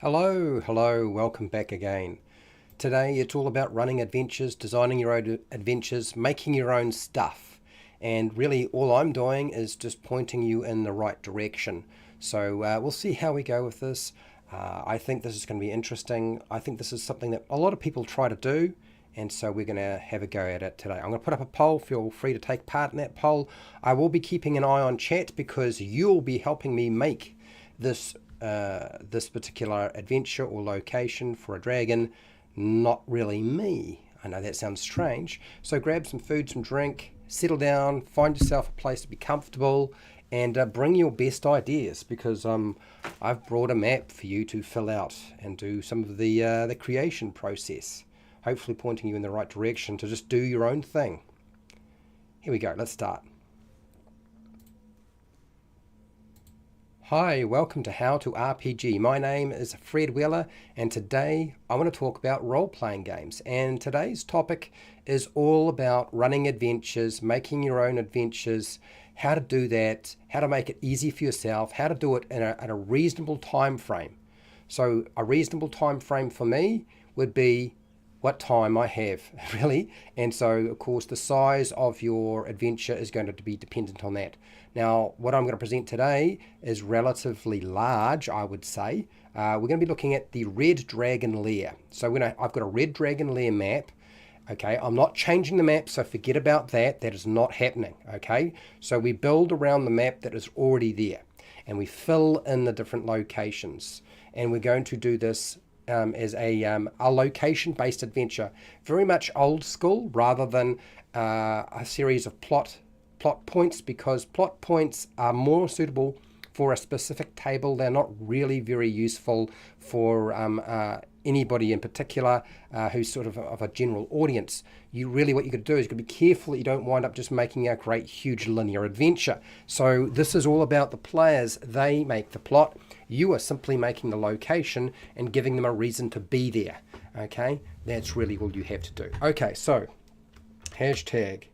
Hello, welcome back again. Today it's all about running adventures, designing your own adventures, making your own stuff. And really all I'm doing is just pointing you in the right direction. So we'll see how we go with this. I think this is going to be interesting. I think this is something that a lot of people try to do. And so we're going to have a go at it today. I'm going to put up a poll. Feel free to take part in that poll. I will be keeping an eye on chat because you'll be helping me make this this particular adventure or location for a dragon, not really me. I know that sounds strange. So grab some food, some drink, settle down, find yourself a place to be comfortable, and bring your best ideas because I've brought a map for you to fill out and do some of the creation process. Hopefully pointing you in the right direction to just do your own thing. Here we go, let's start. Hi, welcome to How to RPG. My name is Fred Weller and today I want to talk about role-playing games. And today's topic is all about running adventures, making your own adventures, how to do that, how to make it easy for yourself, how to do it at a reasonable time frame. So a reasonable time frame for me would be what time I have, really. And so, of course, the size of your adventure is going to be dependent on that. Now, what I'm going to present today is relatively large, I would say. We're going to be looking at the Red Dragon Lair. So I've got a Red Dragon Lair map. Okay, I'm not changing the map, so forget about that. That is not happening, okay? So we build around the map that is already there, and we fill in the different locations. And we're going to do this as a location-based adventure, very much old school rather than a series of plot points, because plot points are more suitable for a specific table. They're not really very useful for anybody in particular who's sort of a general audience. What you could do is you could be careful that you don't wind up just making a great huge linear adventure. So this is all about the players. They make the plot. You are simply making the location and giving them a reason to be there. Okay, that's really all you have to do. Okay, so hashtag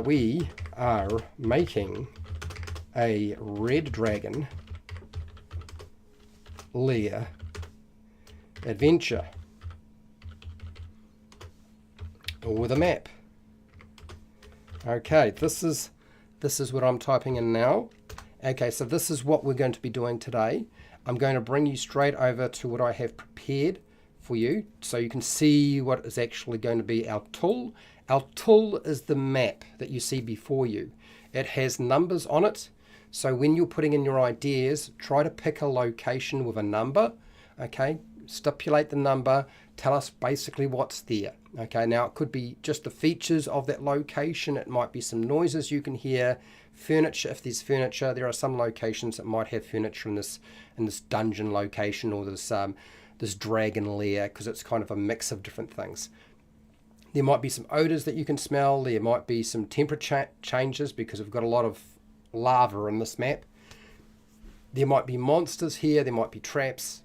we are making a Red Dragon Lair adventure with a map. Okay, this is what I'm typing in now. Okay, so this is what we're going to be doing today. I'm going to bring you straight over to what I have prepared for you so you can see what is actually going to be our tool. Our tool is the map that you see before you. It has numbers on it. So when you're putting in your ideas, try to pick a location with a number. Okay, stipulate the number, tell us basically what's there. Okay, now it could be just the features of that location. It might be some noises you can hear, furniture if there's furniture. There are some locations that might have furniture in this dungeon location or this dragon lair, because it's kind of a mix of different things. There might be some odors that you can smell. There might be some temperature changes because we've got a lot of lava in this map. There might be monsters here. There might be traps.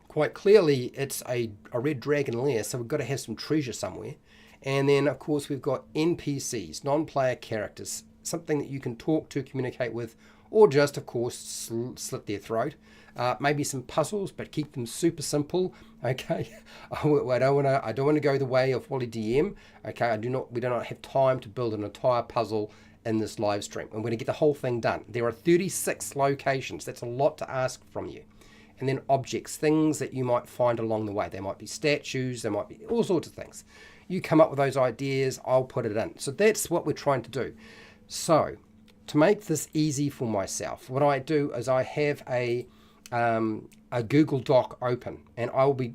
Quite clearly, it's a Red Dragon Lair, so we've got to have some treasure somewhere. And then, of course, we've got NPCs, non-player characters, something that you can talk to, communicate with, or just, of course, slit their throat. Maybe some puzzles, but keep them super simple. Okay, I don't want to go the way of Wally DM. Okay, we do not have time to build an entire puzzle in this live stream. I'm going to get the whole thing done. There are 36 locations. That's a lot to ask from you. And then objects, things that you might find along the way. There might be statues, there might be all sorts of things. You come up with those ideas, I'll put it in. So that's what we're trying to do. So to make this easy for myself, what I do is I have a Google Doc open, and I will be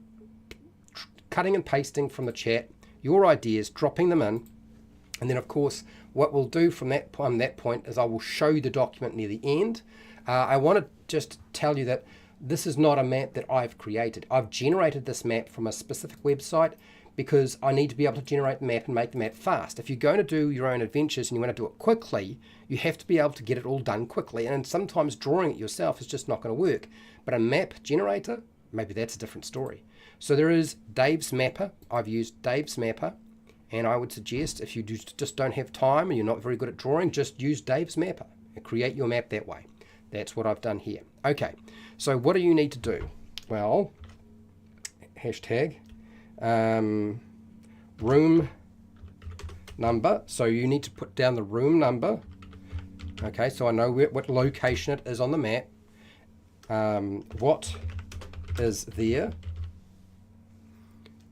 cutting and pasting from the chat your ideas, dropping them in. And then, of course, what we'll do from that point is I will show you the document near the end. I want to just tell you that this is not a map that I've created. I've generated this map from a specific website because I need to be able to generate the map and make the map fast. If you're going to do your own adventures and you want to do it quickly, you have to be able to get it all done quickly. And sometimes drawing it yourself is just not going to work. But a map generator, maybe that's a different story. So there is Dave's Mapper. I've used Dave's Mapper. And I would suggest if you just don't have time and you're not very good at drawing, just use Dave's Mapper and create your map that way. That's what I've done here. Okay, so what do you need to do? well, hashtag room number. So you need to put down the room number. Okay, so I know what location it is on the map. What is there?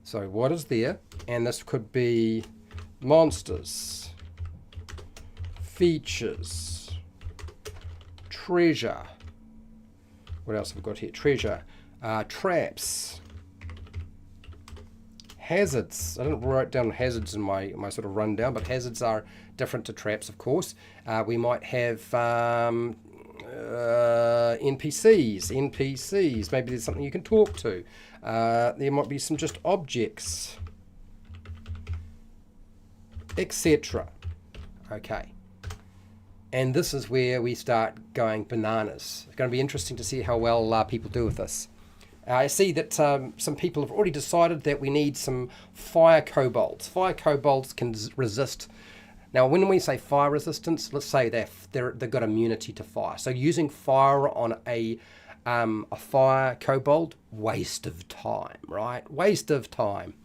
So what is there? And this could be monsters, features, treasure. What else have we got here? Treasure, traps, hazards. I didn't write down hazards in my sort of rundown, but hazards are different to traps, of course. We might have NPCs. Maybe there's something you can talk to. There might be some just objects, etc. Okay. And this is where we start going bananas. It's going to be interesting to see how well people do with this. I see that some people have already decided that we need some fire kobolds. Fire kobolds can resist. Now, when we say fire resistance, let's say they've got immunity to fire. So using fire on a fire kobold, waste of time, right? Waste of time.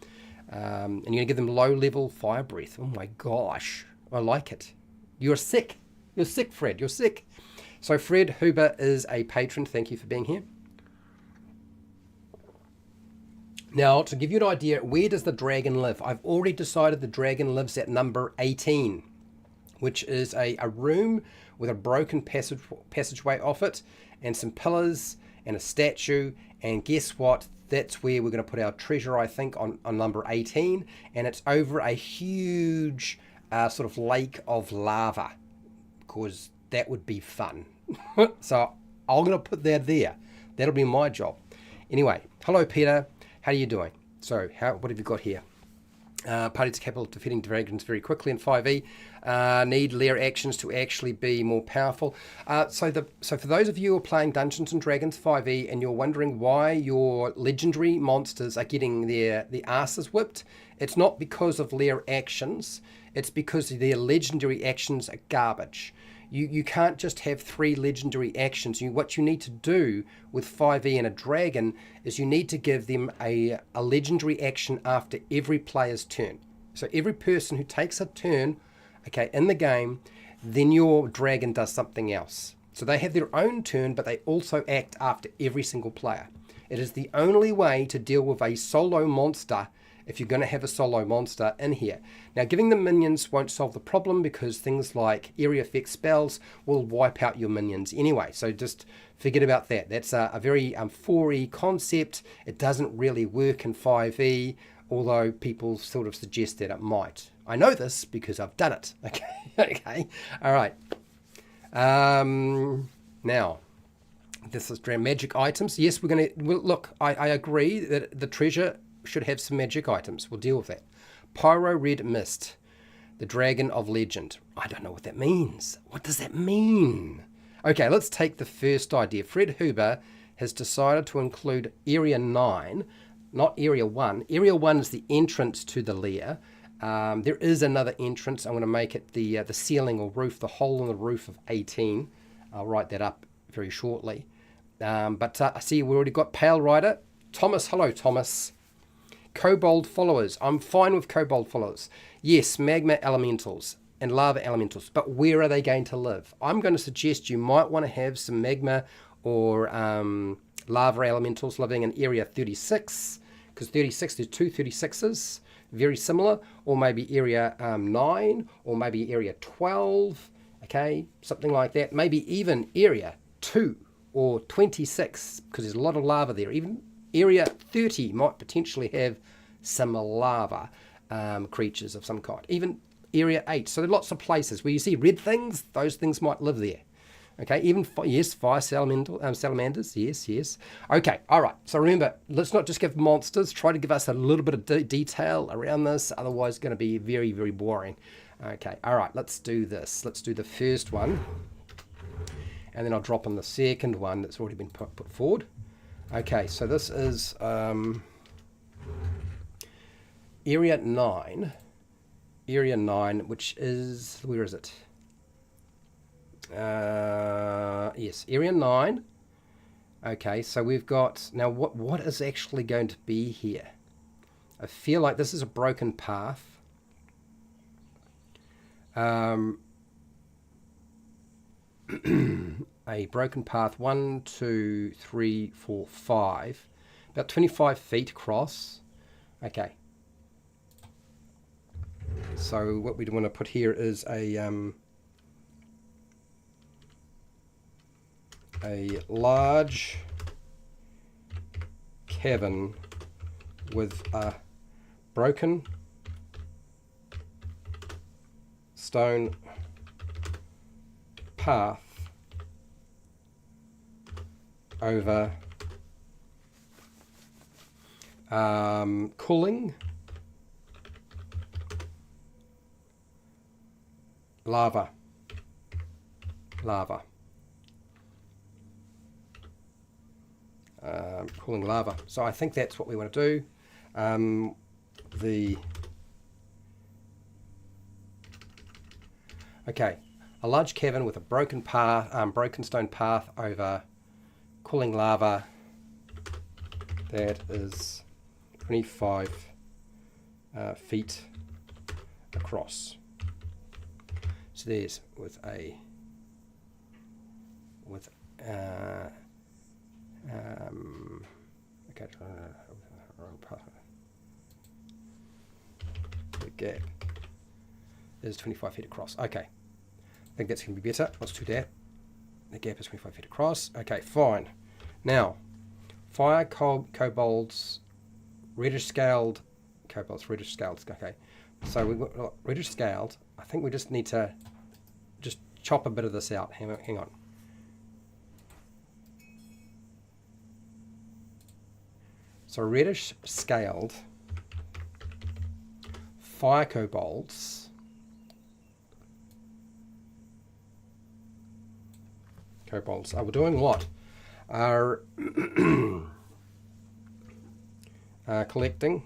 And you're going to give them low-level fire breath. Oh my gosh, I like it. You're sick. You're sick, Fred. You're sick. So Fred Huber is a patron. Thank you for being here. Now, to give you an idea, where does the dragon live? I've already decided the dragon lives at number 18, which is a room with a broken passageway off it, and some pillars and a statue. And guess what? That's where we're going to put our treasure, I think, on number 18. And it's over a huge sort of lake of lava, because that would be fun. So I'm going to put that there. That'll be my job. Anyway, hello, Peter. How are you doing? So, what have you got here? Parties capital defeating dragons very quickly in 5e. Need Lair actions to actually be more powerful. So for those of you who are playing Dungeons and Dragons 5e and you're wondering why your legendary monsters are getting their asses whipped, it's not because of Lair actions. It's because their legendary actions are garbage. You can't just have 3 legendary actions. What you need to do with 5e and a dragon is you need to give them a legendary action after every player's turn. So every person who takes a turn, okay, in the game, then your dragon does something else. So they have their own turn, but they also act after every single player. It is the only way to deal with a solo monster if you're going to have a solo monster in here. Now, giving them minions won't solve the problem because things like area effect spells will wipe out your minions anyway. So just forget about that. That's a very 4E concept. It doesn't really work in 5E, although people sort of suggest that it might. I know this because I've done it. Okay, okay, all right. Now, this is magic items. Yes, we're going to look. I agree that the treasure should have some magic items. We'll deal with that. Pyro Red Mist, the Dragon of Legend. I don't know what that means. What does that mean? Okay, let's take the first idea. Fred Huber has decided to include Area 9, not Area 1. Area 1 is the entrance to the lair. There is another entrance. I'm going to make it the ceiling or roof, the hole in the roof of 18. I'll write that up very shortly. But I see we already got Pale Rider. Thomas, hello Thomas. Kobold followers. I'm fine with kobold followers. Yes, magma elementals and lava elementals, but where are they going to live? I'm going to suggest you might want to have some magma or lava elementals living in area 36, because 36, there's 2 36s, very similar, or maybe area 9, or maybe area 12, okay, something like that. Maybe even area 2 or 26, because there's a lot of lava there. Even area 30 might potentially have some lava creatures of some kind. Even area 8. So there are lots of places where you see red things, those things might live there. Okay, even, yes, fire salamanders, yes, yes. Okay, all right. So remember, let's not just give monsters. Try to give us a little bit of detail around this. Otherwise, it's going to be very, very boring. Okay, all right, let's do this. Let's do the first one. And then I'll drop in the second one that's already been put forward. Okay, so this is Area 9. Area 9, which is, where is it? Yes, Area 9. Okay, so we've got, now what is actually going to be here? I feel like this is a broken path. A broken path, 1, 2, 3, 4, 5, about 25 feet across. Okay. So what we want to put here is a large cavern with a broken stone path over cooling lava. Cooling lava. So I think that's what we want to do. Okay, a large cavern with a broken path, broken stone path over cooling lava. That is 25 feet across. So there's okay. The gap is 25 feet across. Okay, I think that's going to be better. Let's do that. The gap is 25 feet across. Okay, fine. Now, fire kobolds, reddish scaled kobolds, reddish scaled. Okay, so we've got reddish scaled. I think we just need to just chop a bit of this out. Hang on. So reddish scaled fire kobolds. We're doing what? Are collecting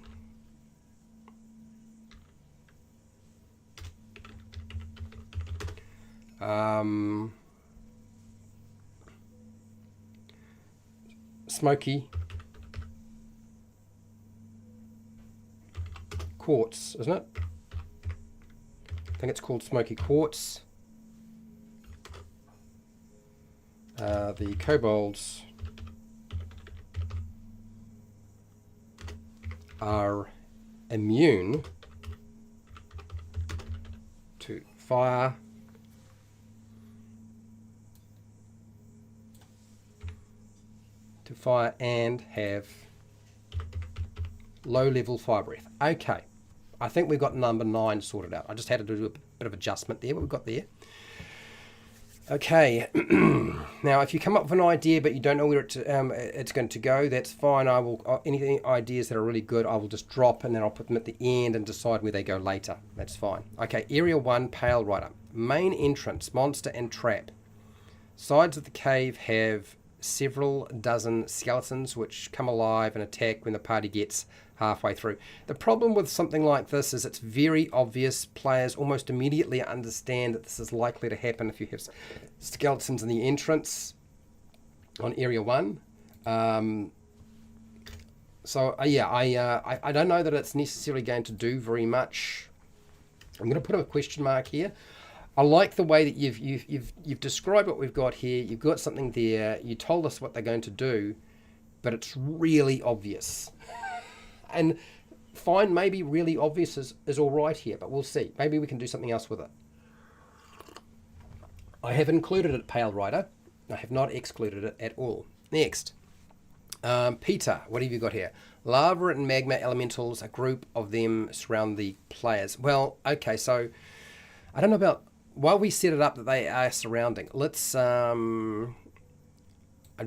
smoky quartz, isn't it? I think it's called smoky quartz. The kobolds are immune to fire and have low-level fire breath. Okay, I think we've got number 9 sorted out. I just had to do a bit of adjustment there, but we've got there. Okay, now if you come up with an idea but you don't know where it's going to go, that's fine. I will any ideas that are really good, I will just drop and then I'll put them at the end and decide where they go later. That's fine. Okay, Area 1, Pale Rider. Main entrance, monster and trap. Sides of the cave have several dozen skeletons which come alive and attack when the party gets halfway through. The problem with something like this is it's very obvious. Players almost immediately understand that this is likely to happen if you have skeletons in the entrance on Area 1. I don't know that it's necessarily going to do very much. I'm going to put a question mark here. I like the way that you've described what we've got here. You've got something there. You told us what they're going to do, but it's really obvious. And fine, maybe really obvious is all right here, but we'll see. Maybe we can do something else with it. I have included it, Pale Rider. I have not excluded it at all. Next, Peter, what have you got here? Lava and magma elementals, a group of them surround the players. Well, okay, so I don't know about, while we set it up that they are surrounding, let's, I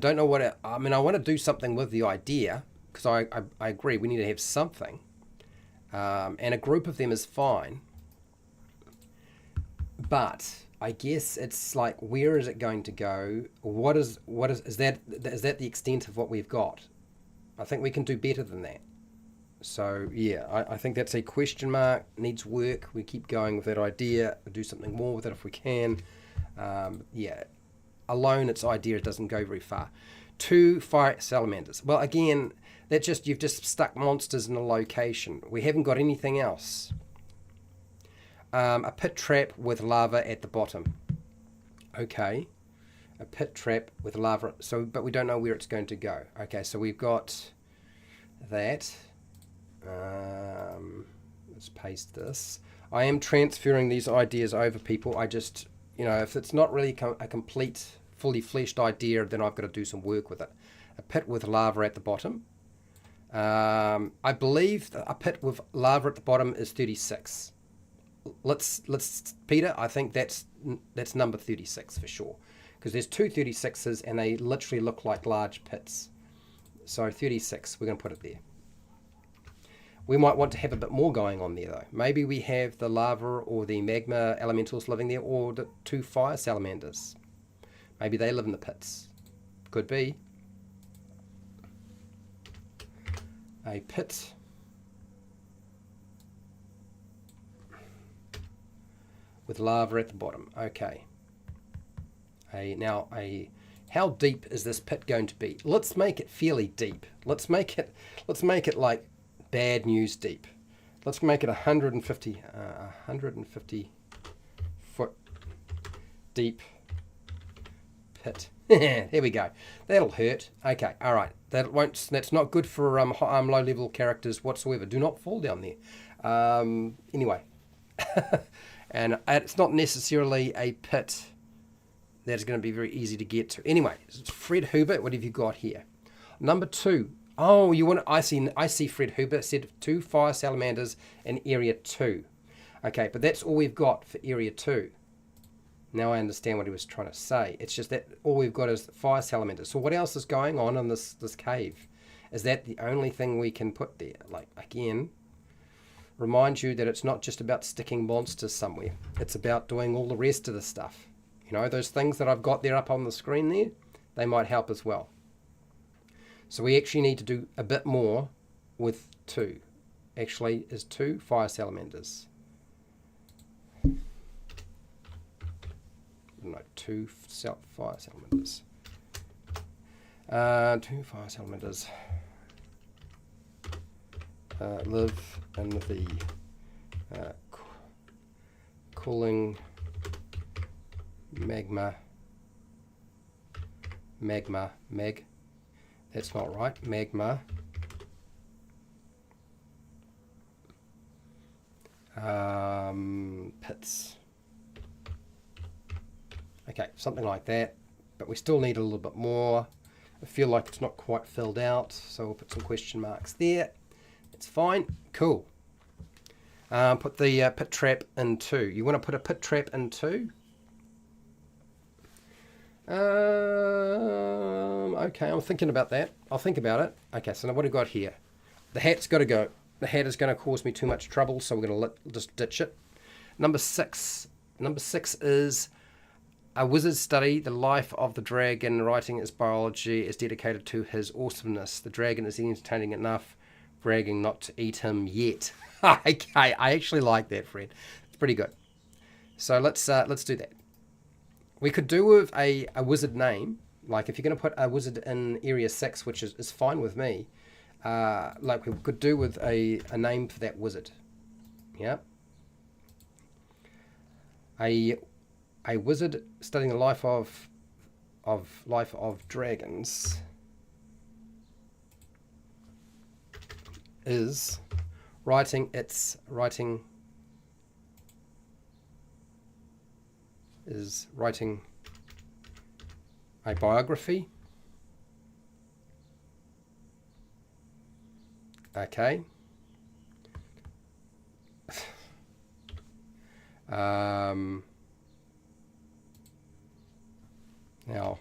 don't know what, I want to do something with the idea, because I agree, we need to have something. And a group of them is fine. But I guess it's like, where is it going to go? Is that the extent of what we've got? I think we can do better than that. So yeah, I think that's a question mark, needs work. We keep going with that idea, we'll do something more with it if we can. Alone its idea doesn't go very far. 2 fire salamanders. Well, again, you've just stuck monsters in a location. We haven't got anything else. A pit trap with lava at the bottom. Okay. A pit trap with lava. But we don't know where it's going to go. Okay, so we've got that. Let's paste this. I am transferring these ideas over, people. I just, if it's not really a complete, fully fleshed idea, then I've got to do some work with it. A pit with lava at the bottom. I believe that a pit with lava at the bottom is 36. Let's Peter, I think that's number 36 for sure, because there's 2 36s and they literally look like large pits. So 36, we're going to put it there. We might want to have a bit more going on there though. Maybe we have the lava or the magma elementals living there, or the 2 fire salamanders. Maybe they live in the pits. Could be. A pit with lava at the bottom. Okay. How deep is this pit going to be? Let's make it fairly deep. Let's make it like bad news deep. Let's make it 150 foot deep pit. There we go. That'll hurt. Okay, all right. That's not good for low level characters whatsoever. Do not fall down there. Anyway, and it's not necessarily a pit that's going to be very easy to get to. Anyway, Fred Hubert, what have you got here? Number 2. Oh, I see Fred Hubert said 2 fire salamanders in area 2. Okay, but that's all we've got for area 2. Now I understand what he was trying to say. It's just that all we've got is fire salamanders. So what else is going on in this cave? Is that the only thing we can put there? Like, again, remind you that it's not just about sticking monsters somewhere. It's about doing all the rest of the stuff. Those things that I've got there up on the screen there, they might help as well. So we actually need to do a bit more with 2. Actually, is 2 fire salamanders. No, 2 fire salamanders. 2 fire salamanders live in the cooling magma. That's not right. Magma. Pits. Okay, something like that. But we still need a little bit more. I feel like it's not quite filled out, so we'll put some question marks there. It's fine. Cool. Put the pit trap in 2. You want to put a pit trap in 2? Okay, I'm thinking about that. I'll think about it. Okay, so now what have we got here? The hat's got to go. The hat is going to cause me too much trouble, so we're going to just ditch it. Number 6. Number 6 is a wizard study the life of the dragon. Writing its biology is dedicated to his awesomeness. The dragon is entertaining enough, bragging not to eat him yet. Okay, I actually like that, Fred. It's pretty good. So let's do that. We could do with a wizard name. Like if you're going to put a wizard in area 6, which is fine with me. Like we could do with a name for that wizard. Yeah. A wizard studying the life of dragons is writing a biography. Okay. Now,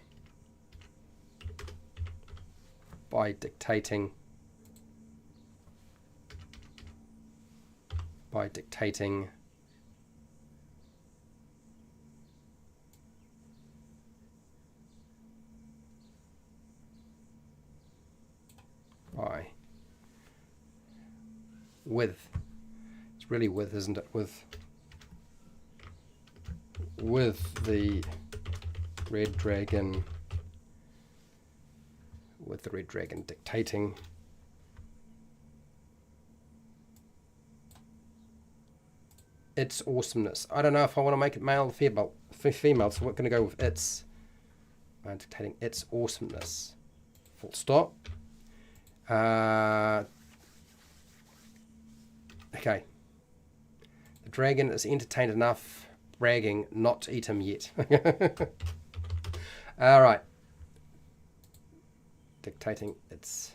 by dictating with, it's really with, isn't it? With the red dragon with the red dragon dictating. Its awesomeness. I don't know if I want to make it male or female, so we're going to go with its. I'm dictating its awesomeness. Full stop. Okay. The dragon is entertained enough bragging not to eat him yet. All right. Dictating its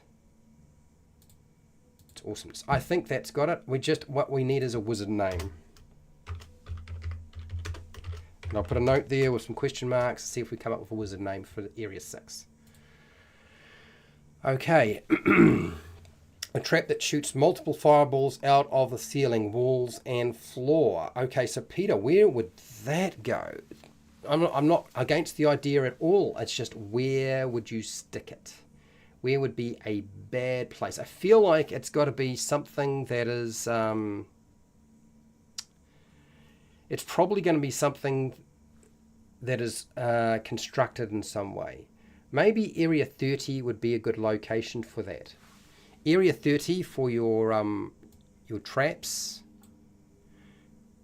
awesomeness. I think that's got it. What we need is a wizard name. And I'll put a note there with some question marks to see if we come up with a wizard name for Area 6. Okay. A trap that shoots multiple fireballs out of the ceiling, walls, and floor. Okay, so Peter, where would that go? I'm not against the idea at all. It's just, where would you stick it? Where would be a bad place? I feel like it's got to be something that is... it's probably going to be something that is constructed in some way. Maybe Area 30 would be a good location for that. Area 30 for your traps.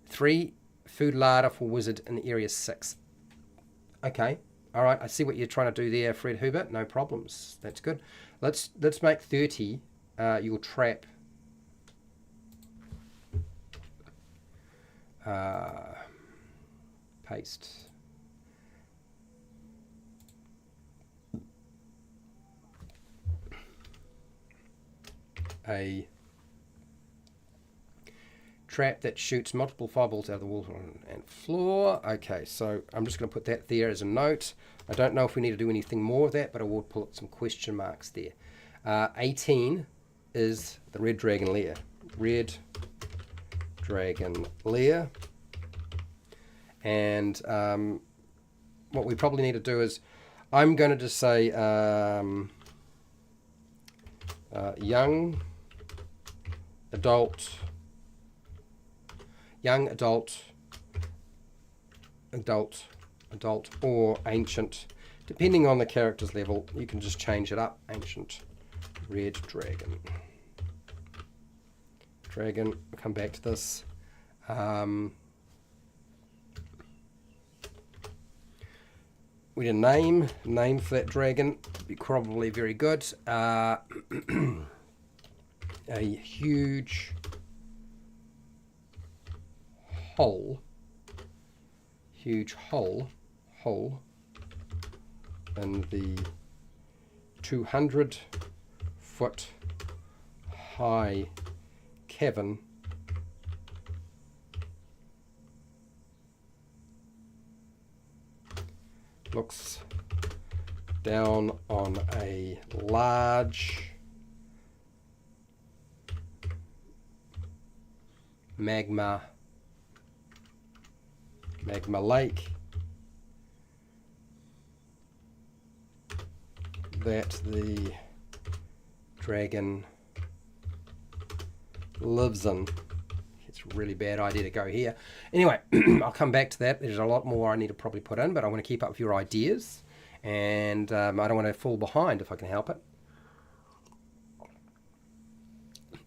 3 food larder for wizard in Area 6. Okay, all right. I see what you're trying to do there, Fred Hubert. No problems. That's good. Let's make 30 your trap. Paste. A trap that shoots multiple fireballs out of the wall and floor. Okay, so I'm just going to put that there as a note. I don't know if we need to do anything more of that, but I will put some question marks there. 18 is the red dragon lair. Red dragon lair. And what we probably need to do is, I'm going to just say young adult, or ancient, depending on the character's level. You can just change it up. Ancient red dragon. We'll come back to this. We need a name for that dragon. Would be probably very good. A huge hole in the 200-foot high cavern looks down on a large magma lake that the dragon lives in. It's a really bad idea to go here. Anyway, I'll come back to that. There's a lot more I need to probably put in, but I want to keep up with your ideas, and I don't want to fall behind if I can help it.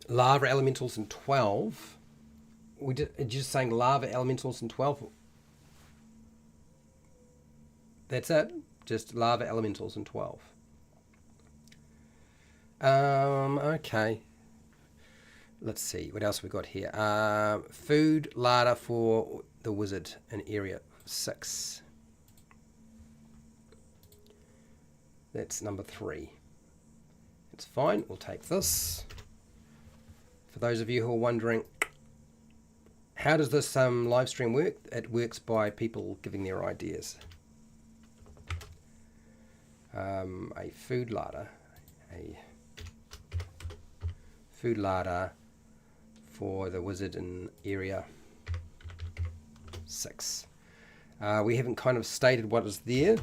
Lava elementals in 12. Just saying lava elementals in 12. That's it. Just lava elementals in 12. Okay. Let's see. What else we got here? Food larder for the wizard in Area 6. That's number 3. It's fine. We'll take this. For those of you who are wondering, how does this live stream work? It works by people giving their ideas. A food larder. A food larder for the wizard in Area 6. We haven't kind of stated what is there.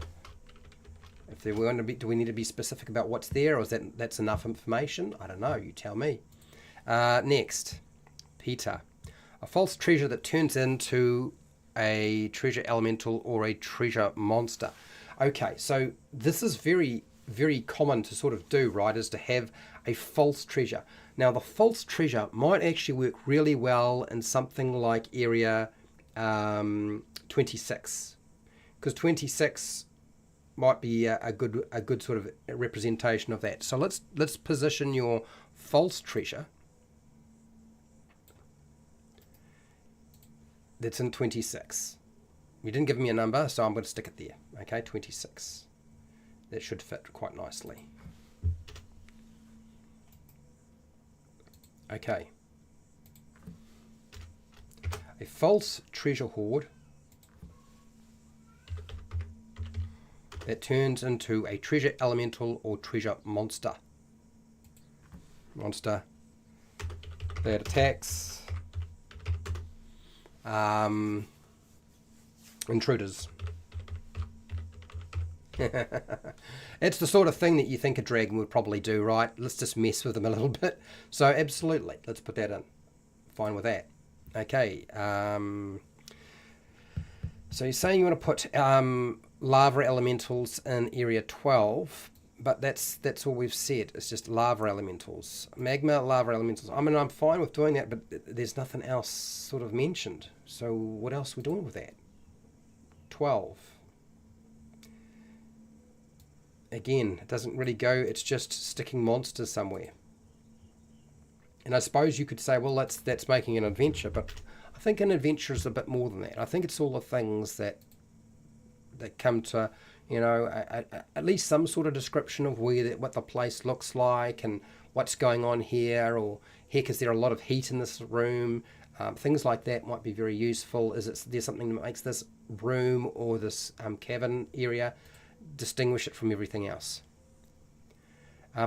If there were going to be, do we need to be specific about what's there, or is that's enough information? I don't know. You tell me. Next, Peter. A false treasure that turns into a treasure elemental or a treasure monster. Okay, so this is very very common to sort of do, right, is to have a false treasure. Now, the false treasure might actually work really well in something like area 26, because 26 might be a good sort of representation of that. So let's position your false treasure that's in 26. You didn't give me a number, so I'm going to stick it there. Okay, 26. That should fit quite nicely. Okay. A false treasure hoard that turns into a treasure elemental or treasure monster. Monster that attacks intruders. It's the sort of thing that you think a dragon would probably do, right? Let's just mess with them a little bit. So absolutely, let's put that in. Fine with that. Okay. So you're saying you want to put lava elementals in area 12, but that's all we've said. It's just lava elementals. Magma, lava elementals. I mean, I'm fine with doing that, but there's nothing else sort of mentioned. So what else are we doing with that? 12. Again, it doesn't really go. It's just sticking monsters somewhere. And I suppose you could say, well, that's making an adventure, but I think an adventure is a bit more than that. I think it's all the things that come to, you know, at least some sort of description of what the place looks like and what's going on here, or heck, is there a lot of heat in this room? Things like that might be very useful. There's something that makes this room or this cavern area distinguish it from everything else?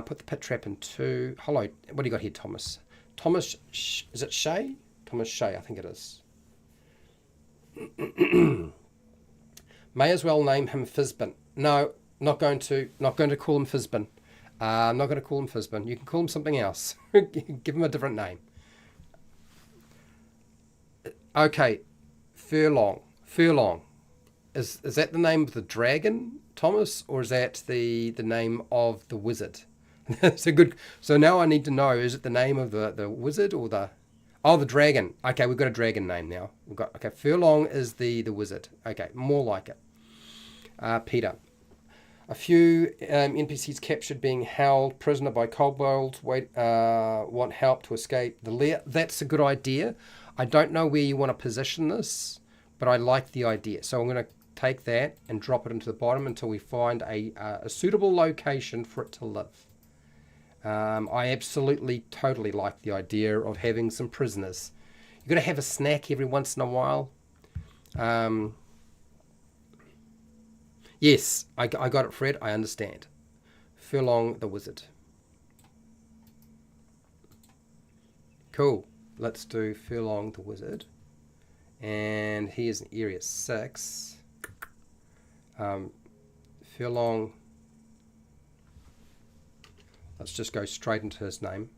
Put the pit trap in 2. Hello, what do you got here, Thomas? Thomas, is it Shay? Thomas Shay, I think it is. May as well name him Fizbin. No, not going to call him Fizbin. I'm not going to call him Fizbin. You can call him something else. Give him a different name. Okay, Furlong. Furlong. Is that the name of the dragon, Thomas, or is that the name of the wizard? That's a good. So now I need to know: is it the name of the wizard or the dragon? Okay, we've got a dragon name now. Furlong is the wizard. Okay, more like it. Peter. A few NPCs captured being held prisoner by kobolds. Want help to escape the lair. That's a good idea. I don't know where you want to position this, but I like the idea. So I'm going to take that and drop it into the bottom until we find a suitable location for it to live. I absolutely, totally like the idea of having some prisoners. You've got to have a snack every once in a while. Yes, I got it, Fred. I understand. Furlong the wizard. Cool. Let's do Furlong the wizard. And he is in area 6. Furlong. Let's just go straight into his name.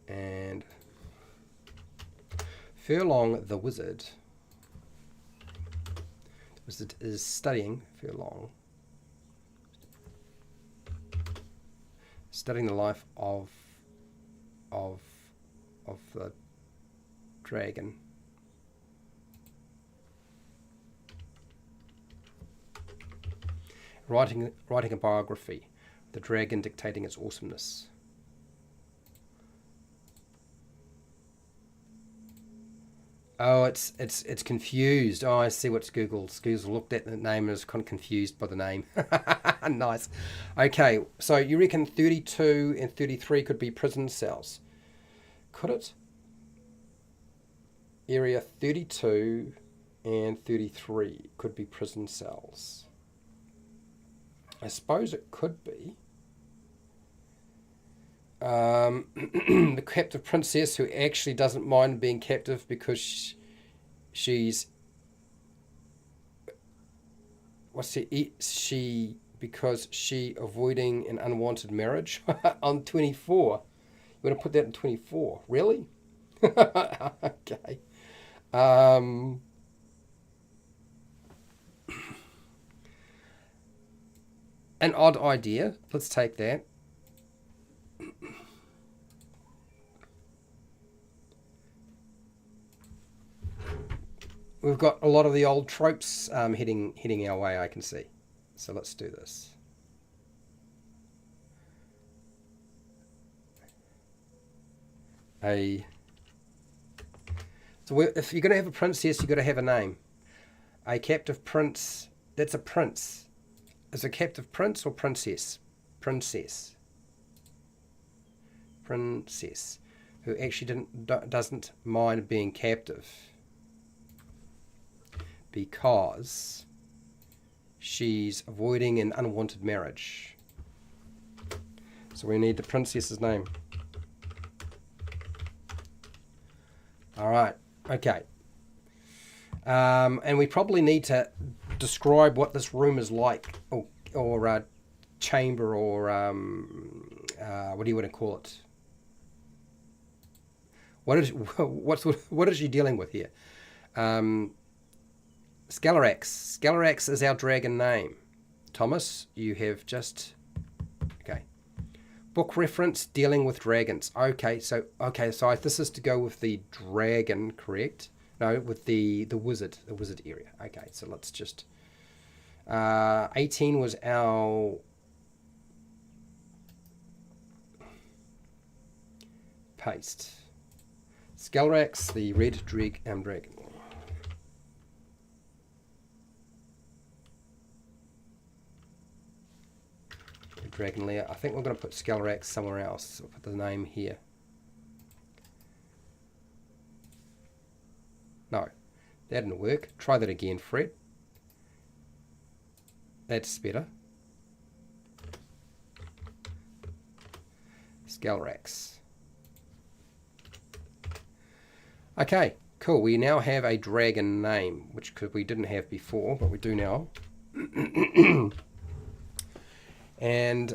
And Furlong the wizard. The wizard is studying Furlong. Studying the life of the dragon. Writing a biography, the dragon dictating its awesomeness. Oh, it's confused. Oh, I see what's Google's. Google looked at the name and is kind of confused by the name. Nice. Okay, so you reckon 32 and 33 could be prison cells? Could it? Area 32 and 33 could be prison cells. I suppose it could be. The captive princess who actually doesn't mind being captive because she's because she avoiding an unwanted marriage on 24. You want to put that in 24? Really? Okay. An odd idea. Let's take that. We've got a lot of the old tropes heading our way, I can see. So let's do this. So if you're going to have a princess, you've got to have a name. A captive prince, that's a prince. Is a captive prince or princess? Princess. Princess. Who actually doesn't mind being captive. Because she's avoiding an unwanted marriage. So we need the princess's name. Alright, okay. And we probably need to describe what this room is like, or chamber, or what do you want to call it? What is she dealing with here? Scalarax. Scalarax is our dragon name. Thomas, you have just... Okay. Book reference, dealing with dragons. Okay, so this is to go with the dragon, correct? No, with the wizard area. Okay, so let's just... 18 was our... Paste. Scalarax, the red dragon. Dragon Lair. I think we're going to put Scalarax somewhere else. I'll put the name here. No, that didn't work. Try that again, Fred. That's better. Scalarax. Okay, cool. We now have a dragon name, which we didn't have before, but we do now. And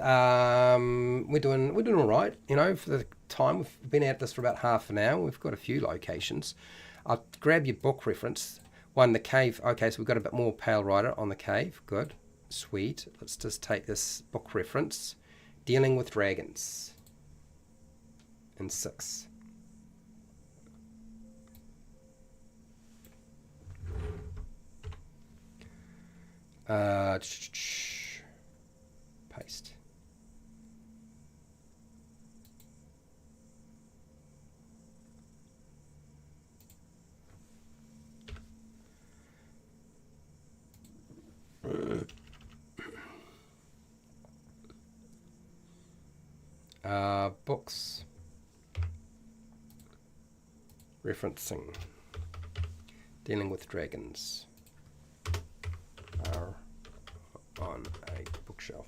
we're doing all right, you know, for the time. We've been at this for about half an hour. We've got a few locations. I'll grab your book reference. One, the cave. Okay, so we've got a bit more Pale Rider on the cave. Good, sweet. Let's just take this book reference. Dealing with dragons. And 6. Paste. Books. Referencing. Dealing with dragons. Are on a bookshelf.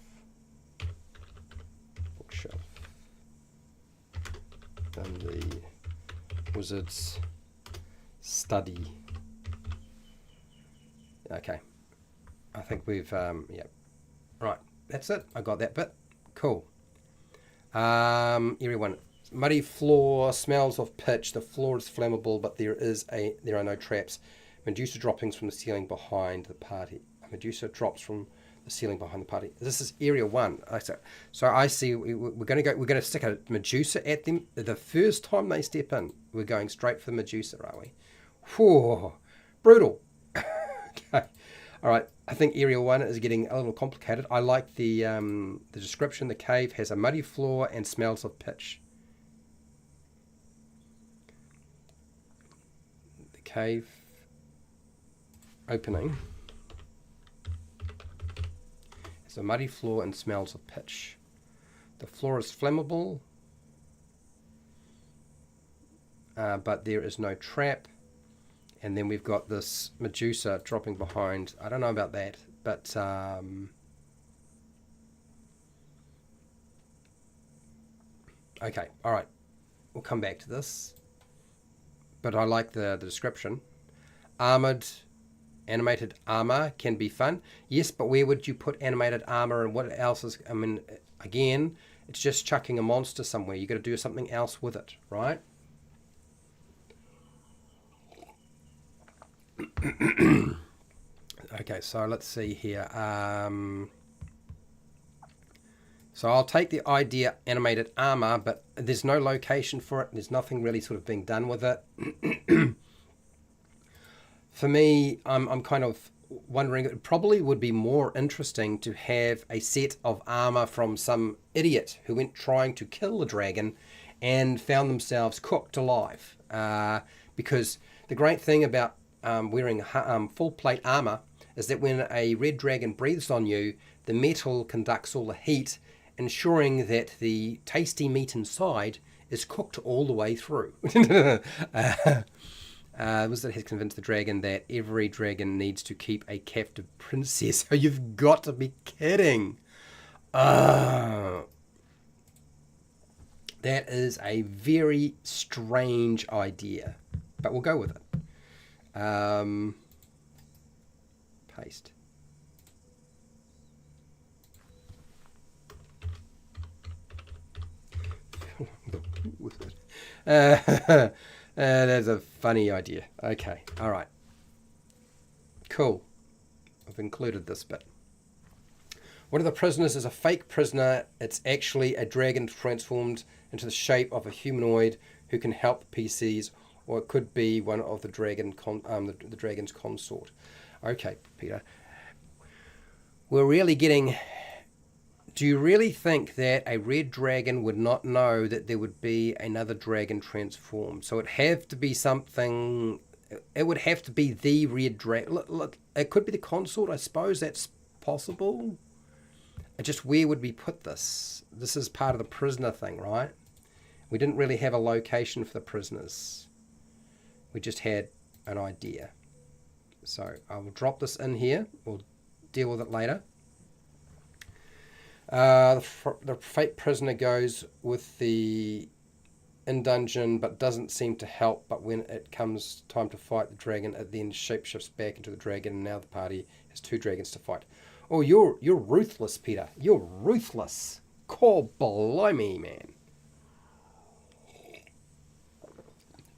And the wizard's study. Okay, I think we've yeah, right, that's it. I got that bit. Cool. Everyone, muddy floor, smells of pitch. The floor is flammable, but there are no traps. Medusa droppings from the ceiling behind the party. A Medusa drops from the ceiling behind the party. This is area 1. So I see we're going to stick a Medusa at them the first time they step in. We're going straight for the Medusa, are we? Whew, brutal. Okay. All right. I think area 1 is getting a little complicated. I like the description. The cave has a muddy floor and smells of pitch. The cave opening. A muddy floor and smells of pitch. The floor is flammable, but there is no trap. And then we've got this Medusa dropping behind. I don't know about that, but okay, all right. We'll come back to this. But I like the description. Armored. Animated armor can be fun. Yes, but where would you put animated armor, and what else is... I mean, again, it's just chucking a monster somewhere. You've got to do something else with it, right? Okay, so let's see here. So I'll take the idea animated armor, but there's no location for it. There's nothing really sort of being done with it. For me, I'm kind of wondering, it probably would be more interesting to have a set of armor from some idiot who went trying to kill the dragon and found themselves cooked alive. Because the great thing about wearing full plate armor is that when a red dragon breathes on you, the metal conducts all the heat, ensuring that the tasty meat inside is cooked all the way through. Wizard has convinced the dragon that every dragon needs to keep a captive princess. Oh, you've got to be kidding. That is a very strange idea, but we'll go with it. Paste. That's a funny idea. Okay, all right. Cool. I've included this bit. One of the prisoners is a fake prisoner. It's actually a dragon transformed into the shape of a humanoid who can help the PCs, or it could be one of the the dragon's consort. Okay, Peter. We're really getting... Do you really think that a red dragon would not know that there would be another dragon transformed? So it'd have to be something... It would have to be the red dragon. Look, it could be the consort. I suppose that's possible. Just where would we put this? This is part of the prisoner thing, right? We didn't really have a location for the prisoners. We just had an idea. So I will drop this in here. We'll deal with it later. The fake prisoner goes with the in dungeon, but doesn't seem to help. But when it comes time to fight the dragon, it then shapeshifts back into the dragon, and now the party has two dragons to fight. Oh, you're ruthless, Peter. You're ruthless. Call blimey, man.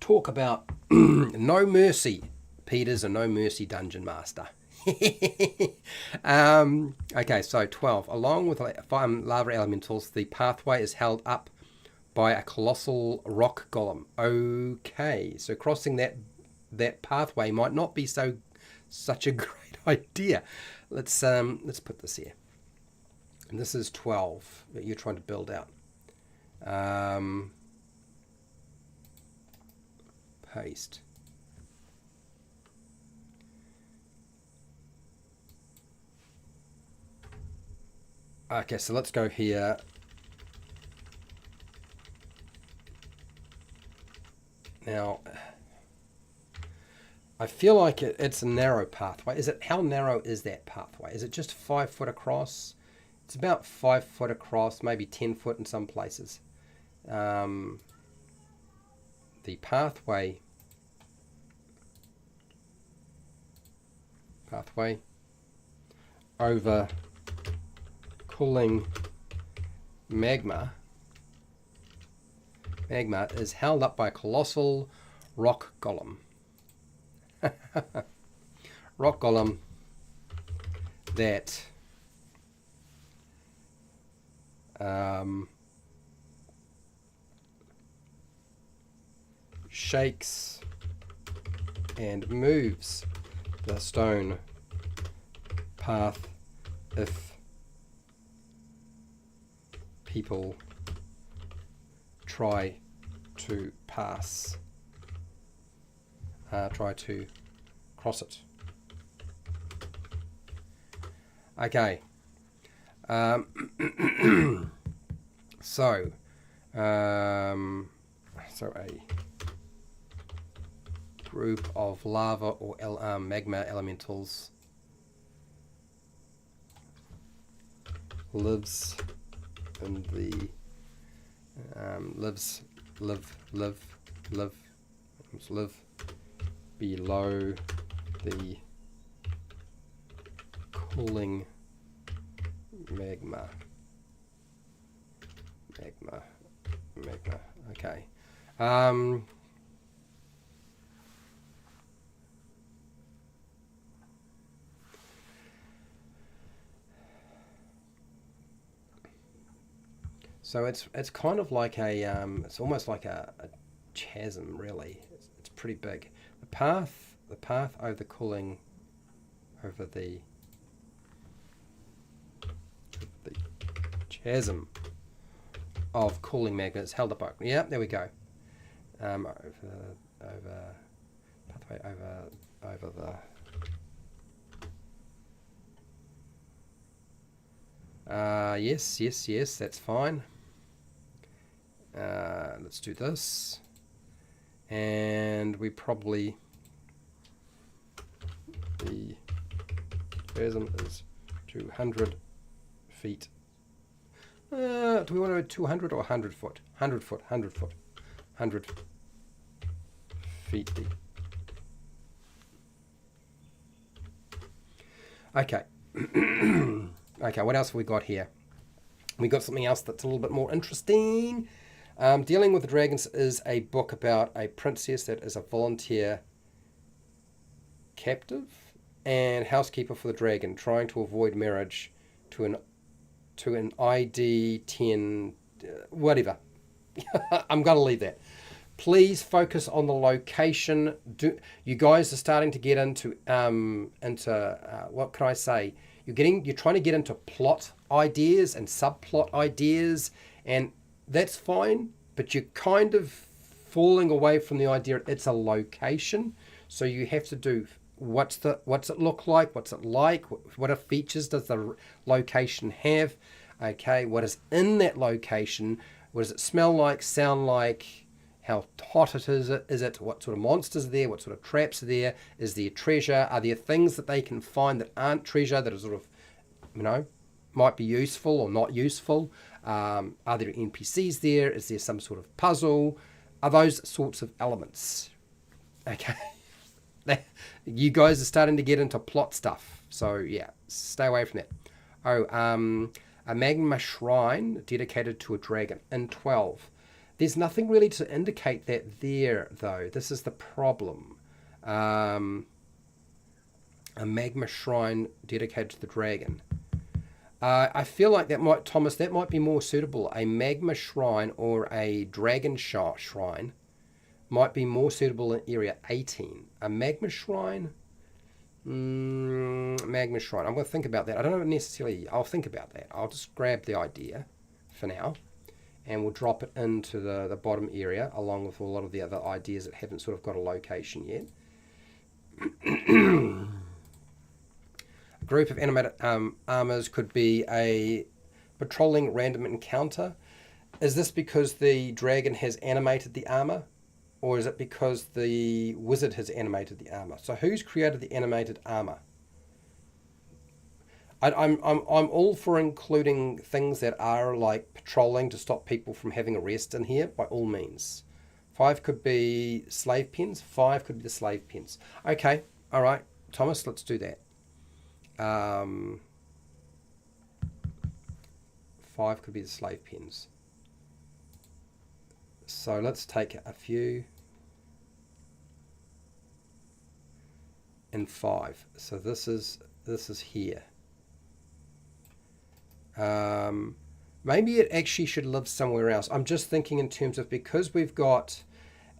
Talk about no mercy. Peter's a no mercy dungeon master. Okay, so 12. Along with lava elementals, the pathway is held up by a colossal rock golem. Okay, so crossing that pathway might not be such a great idea. Let's put this here. And this is 12 that you're trying to build out. Paste. Okay, so let's go here. Now, I feel like it's a narrow pathway. How narrow is that pathway? Is it just 5 foot across? It's about 5 foot across, maybe 10 foot in some places. The pathway over cooling magma is held up by a colossal rock golem. Rock golem that shakes and moves the stone path if people try to pass, try to cross it. Okay. So a group of lava or magma elementals lives in the live below the cooling magma. Okay. So it's kind of like a it's almost like a chasm, really. It's pretty big. The path over the cooling over the chasm of cooling magnets held up. Yeah, there we go. Over pathway over the. Yes, that's fine. Let's do this, and we probably the chasm is 200 feet. Do we want to do 200 or 100 foot? 100 foot, 100 foot, 100 feet deep. Okay. Okay, what else have we got here? We got something else that's a little bit more interesting. Dealing with the Dragons is a book about a princess that is a volunteer captive and housekeeper for the dragon, trying to avoid marriage to an ID 10, whatever. I'm going to leave that. Please focus on the location. You guys are starting to get into what can I say? You're trying to get into plot ideas and subplot ideas, and that's fine, but you're kind of falling away from the idea it's a location. So you have to do what's it look like? What's it like? What features does the location have? Okay, what is in that location? What does it smell like, sound like? How hot it is? What sort of monsters are there? What sort of traps are there? Is there treasure? Are there things that they can find that aren't treasure, that are sort of, might be useful or not useful? Are there NPCs there? Is there some sort of puzzle? Are those sorts of elements? Okay. You guys are starting to get into plot stuff. So, yeah, stay away from that. A magma shrine dedicated to a dragon in 12. There's nothing really to indicate that there, though. This is the problem. A magma shrine dedicated to the dragon. I feel like that might be more suitable. A magma shrine or a dragon shrine might be more suitable in area 18. A magma shrine? Magma shrine. I'm going to think about that. I don't know necessarily. I'll think about that. I'll just grab the idea for now, and we'll drop it into the bottom area along with a lot of the other ideas that haven't sort of got a location yet. A group of animated armors could be a patrolling random encounter. Is this because the dragon has animated the armor? Or is it because the wizard has animated the armor? So who's created the animated armor? I'm all for including things that are like patrolling to stop people from having a rest in here, by all means. 5 could be slave pens. 5 could be the slave pens. Okay, all right, Thomas, let's do that. 5 could be the slave pens. So let's take a few. And 5. So this is here. Maybe it actually should live somewhere else. I'm just thinking in terms of, because we've got,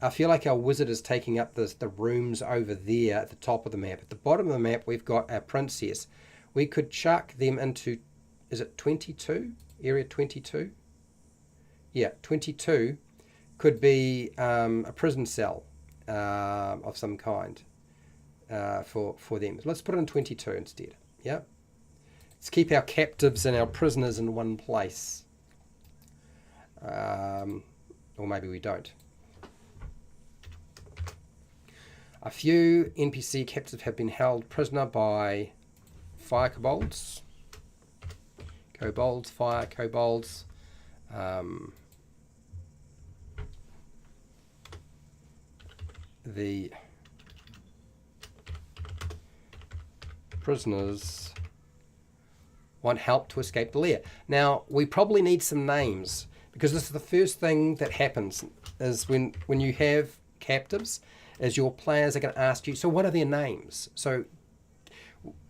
I feel like our wizard is taking up the rooms over there at the top of the map. At the bottom of the map, we've got our princess. We could chuck them into, is it 22? Area 22? Yeah, 22 could be a prison cell of some kind for them. Let's put it in 22 instead. Yeah. Let's keep our captives and our prisoners in one place. Or maybe we don't. A few NPC captives have been held prisoner by fire kobolds. Fire kobolds. The prisoners want help to escape the lair. Now, we probably need some names, because this is the first thing that happens, is when you have captives, is your players are going to ask you, so what are their names? So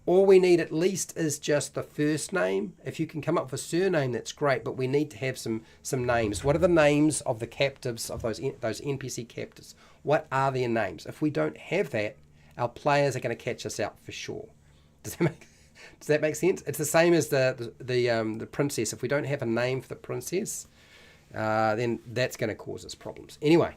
All we need at least is just the first name. If you can come up with a surname, that's great, but we need to have some names. What are the names of the captives, of those NPC captives? What are their names? If we don't have that, our players are going to catch us out for sure. Does that make sense? It's the same as the princess. If we don't have a name for the princess, then that's going to cause us problems. Anyway,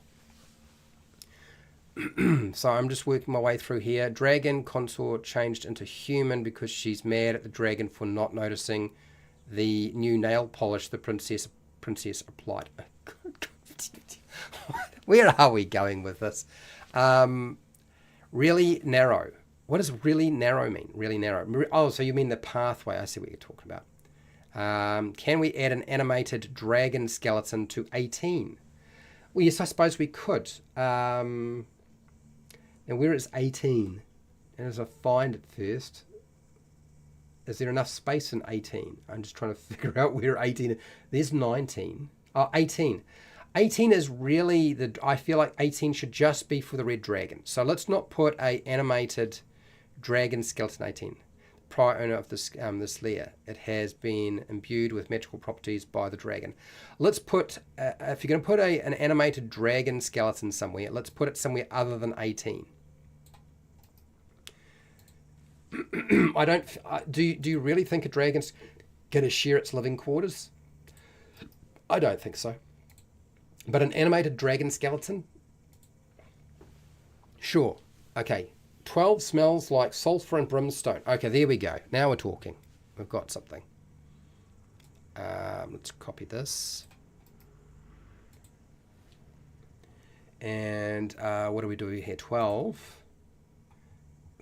so I'm just working my way through here. Dragon consort changed into human because she's mad at the dragon for not noticing the new nail polish the princess applied. Where are we going with this? Really narrow. What does really narrow mean? Really narrow. Oh, so you mean the pathway. I see what you're talking about. Can we add an animated dragon skeleton to 18? Well, yes, I suppose we could. Now, where is 18? And as I find it first, is there enough space in 18? I'm just trying to figure out where 18 is. There's 19. Oh, 18. 18 is really, I feel like 18 should just be for the red dragon. So let's not put a animated dragon skeleton 18. Prior owner of this Lair. It has been imbued with magical properties by the dragon. Let's put, if you're going to put an animated dragon skeleton somewhere, let's put it somewhere other than 18. Do you really think a dragon's going to share its living quarters? I don't think so. But an animated dragon skeleton? Sure. Okay. 12 smells like sulfur and brimstone. Okay, there we go. Now we're talking. We've got something. Let's copy this. And what do we do here? 12.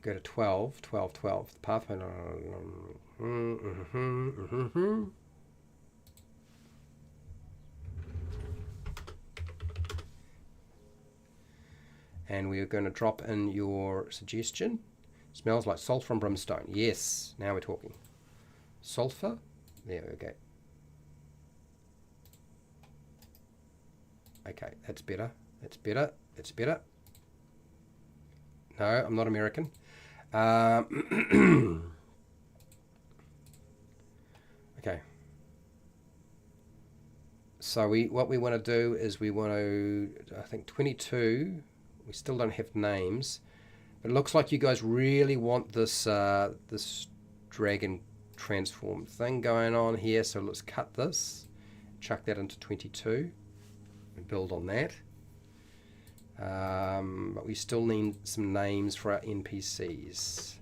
Go to 12. 12, 12. The pathway. And we are going to drop in your suggestion. Smells like sulfur and brimstone. Yes, now we're talking. Sulfur. There we go. Okay, that's better. That's better. That's better. No, I'm not American. Okay. So what we want to do is we want to, I think 22. We still don't have names, but it looks like you guys really want this this dragon transform thing going on here. So let's cut this, chuck that into 22, and build on that. But we still need some names for our NPCs.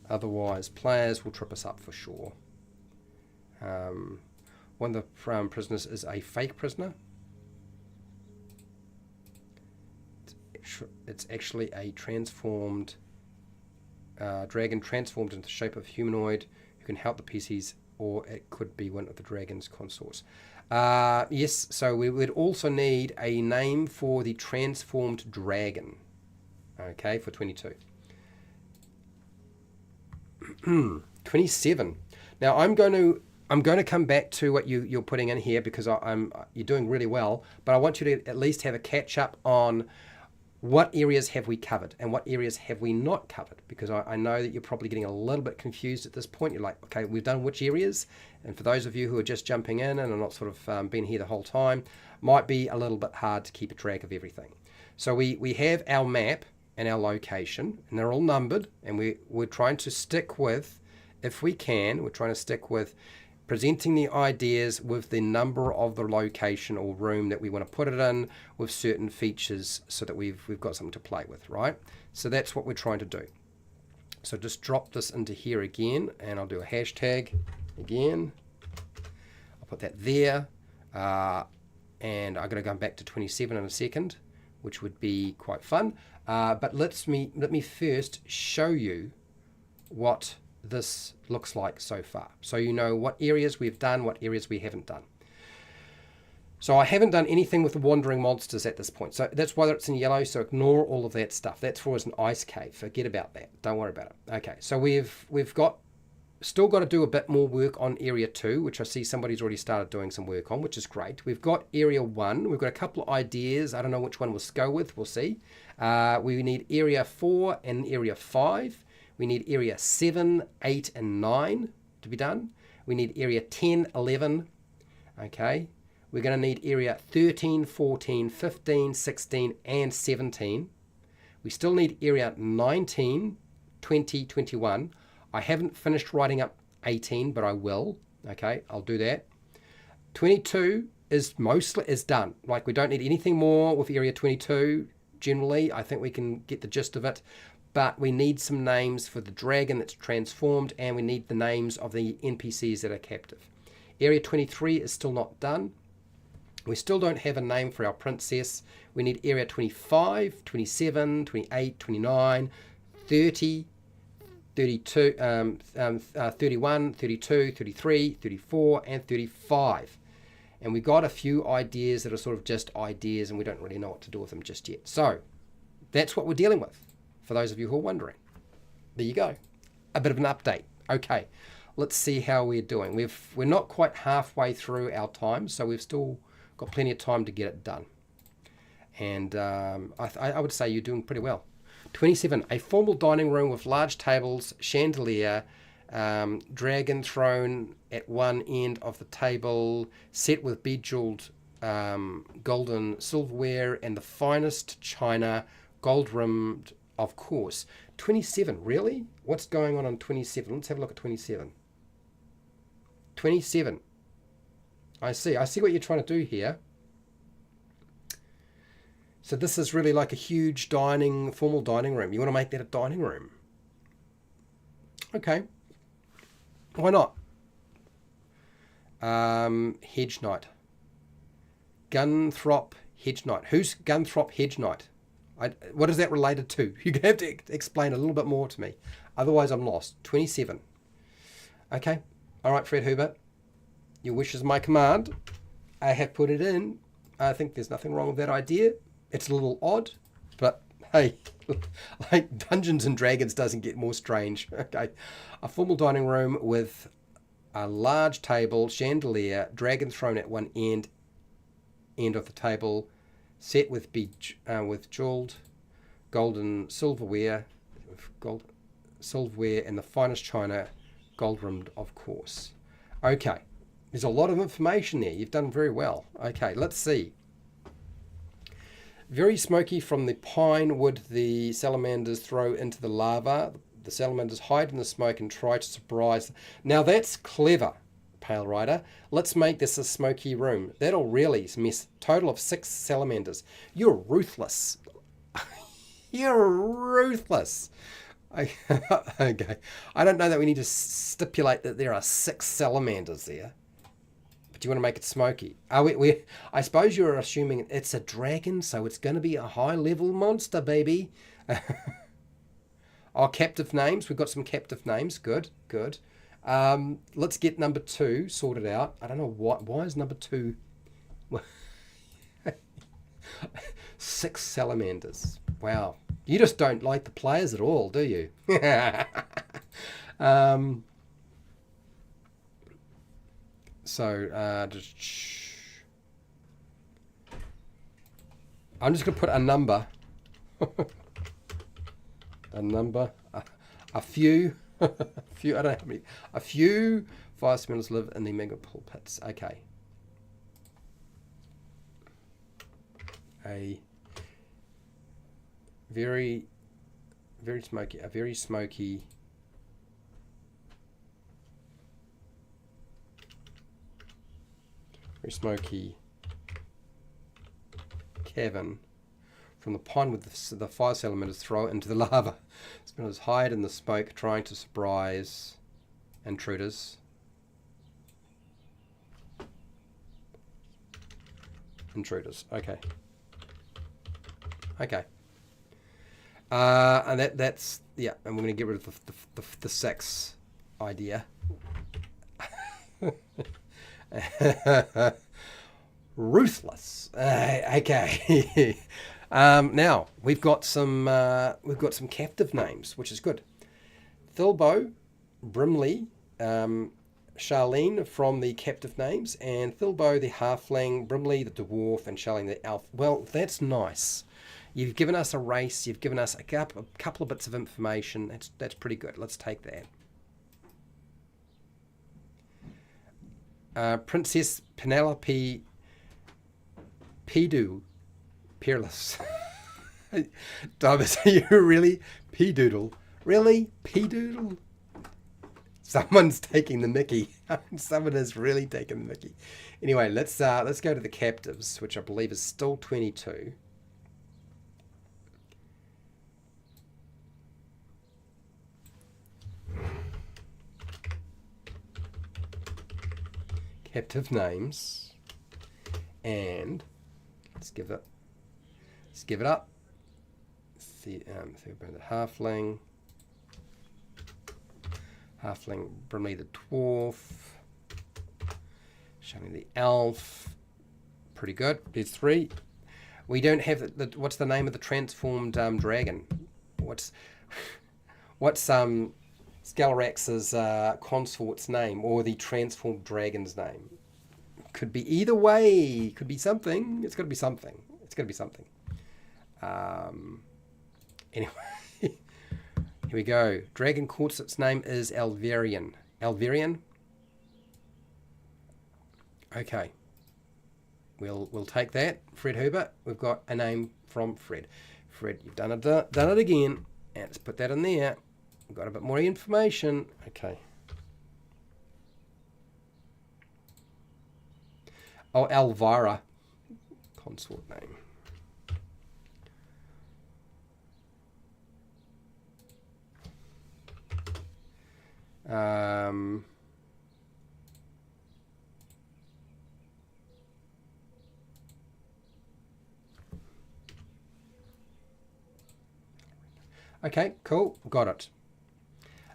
Otherwise, players will trip us up for sure. One of the prisoners is a fake prisoner. It's actually a transformed dragon transformed into the shape of humanoid who can help the PCs, or it could be one of the dragon's consorts. Yes, so we would also need a name for the transformed dragon. Okay, for 22. 27. Now I'm going to come back to what you're putting in here because you're doing really well, but I want you to at least have a catch up on what areas have we covered and what areas have we not covered, because I know that you're probably getting a little bit confused at this point. You're like, okay, we've done which areas? And for those of you who are just jumping in and are not sort of been here the whole time, might be a little bit hard to keep a track of everything. So we have our map and our location, and they're all numbered, and we're trying to stick with, if we can, we're trying to stick with presenting the ideas with the number of the location or room that we want to put it in with certain features so that we've got something to play with, right? So that's what we're trying to do. So just drop this into here again, and I'll do a hashtag again. I'll put that there, and I'm going to go back to 27 in a second, which would be quite fun. But let me first show you what this looks like so far, so you know what areas we've done, what areas we haven't done. So I haven't done anything with the wandering monsters at this point, so that's why it's in yellow, so ignore all of that stuff. That's for as an ice cave, forget about that, don't worry about it. Okay, so we've still got to do a bit more work on area 2, which I see somebody's already started doing some work on, which is great. We've got area 1, we've got a couple of ideas, I don't know which one we'll go with, we'll see. We need area 4 and area 5. We need area 7, 8, and 9 to be done. We need area 10, 11. Okay. We're going to need area 13, 14, 15, 16, and 17. We still need area 19, 20, 21. I haven't finished writing up 18, but I will. Okay, I'll do that. 22 is done. Like, we don't need anything more with area 22. Generally, I think we can get the gist of it. But we need some names for the dragon that's transformed, and we need the names of the NPCs that are captive. Area 23 is still not done. We still don't have a name for our princess. We need area 25, 27, 28, 29, 30, 32, 31, 32, 33, 34, and 35. And we've got a few ideas that are sort of just ideas, and we don't really know what to do with them just yet. So that's what we're dealing with, for those of you who are wondering. There you go. A bit of an update. Okay, let's see how we're doing. We're not quite halfway through our time, so we've still got plenty of time to get it done. And I would say you're doing pretty well. 27, a formal dining room with large tables, chandelier, dragon throne at one end of the table, set with bejeweled golden silverware and the finest china, gold-rimmed, of course. 27, really? What's going on 27? Let's have a look at 27. 27. I see what you're trying to do here. So this is really like a huge formal dining room. You want to make that a dining room. Okay. Why not? Hedge Knight. Gunthrop Hedge Knight. Who's Gunthrop Hedge Knight? What is that related to? You're going to have to explain a little bit more to me. Otherwise, I'm lost. 27. Okay. All right, Fred Hubert. Your wish is my command. I have put it in. I think there's nothing wrong with that idea. It's a little odd, but hey, like Dungeons and Dragons doesn't get more strange. Okay. A formal dining room with a large table, chandelier, dragon throne at one end of the table, set with jeweled golden silverware, and the finest china, gold rimmed, of course. Okay. There's a lot of information there. You've done very well. Okay, let's see. Very smoky from the pine wood the salamanders throw into the lava. The salamanders hide in the smoke and try to surprise. Now that's clever, Pale Rider. Let's make this a smoky room. That'll really mess. Total of 6 salamanders. You're ruthless. You're ruthless. Okay. I don't know that we need to stipulate that there are 6 salamanders there. Do you want to make it smoky? I suppose you're assuming it's a dragon, so it's going to be a high-level monster, baby. Oh, captive names. We've got some captive names. Good, good. Let's get number 2 sorted out. I don't know why is number 2... 6 salamanders. Wow. You just don't like the players at all, do you? So, I'm just going to put a number. A few, I don't know how many. A few fire smellers live in the mega pool pits. Okay. A very smoky, very smoky cavern from the pond with the fire salamanders throw it into the lava. Smellers hide in the smoke trying to surprise intruders. Okay. Okay. And that's, yeah, and we're going to get rid of the sex idea. Ruthless. Okay. Now we've got some captive names, which is good. Thilbo, Brimley, Charlene from the captive names, and Thilbo the halfling, Brimley the dwarf, and Charlene the elf. Well, that's nice. You've given us a race. You've given us a couple of bits of information. That's pretty good. Let's take that. Princess Penelope Pedu Peerless. Thomas, are you really P-Doodle? Really? P-Doodle? Someone's taking the mickey. Someone is really taking the mickey. Anyway, let's go to the captives, which I believe is still 22. Captive names, and let's give it up. The halfling, Brimley the dwarf, showing the elf. Pretty good. There's 3. We don't have what's the name of the transformed dragon? What's Scalarax's consort's name, or the transformed dragon's name? Could be either way. Could be something. It's got to be something. Anyway, here we go. Dragon Court's its name is Alvarian. Alvarian? Okay. We'll take that. Fred Hubert. We've got a name from Fred. Fred, you've done it again. And let's put that in there. We've got a bit more information. Okay. Oh, Elvira. Consort name. Okay, cool. Got it.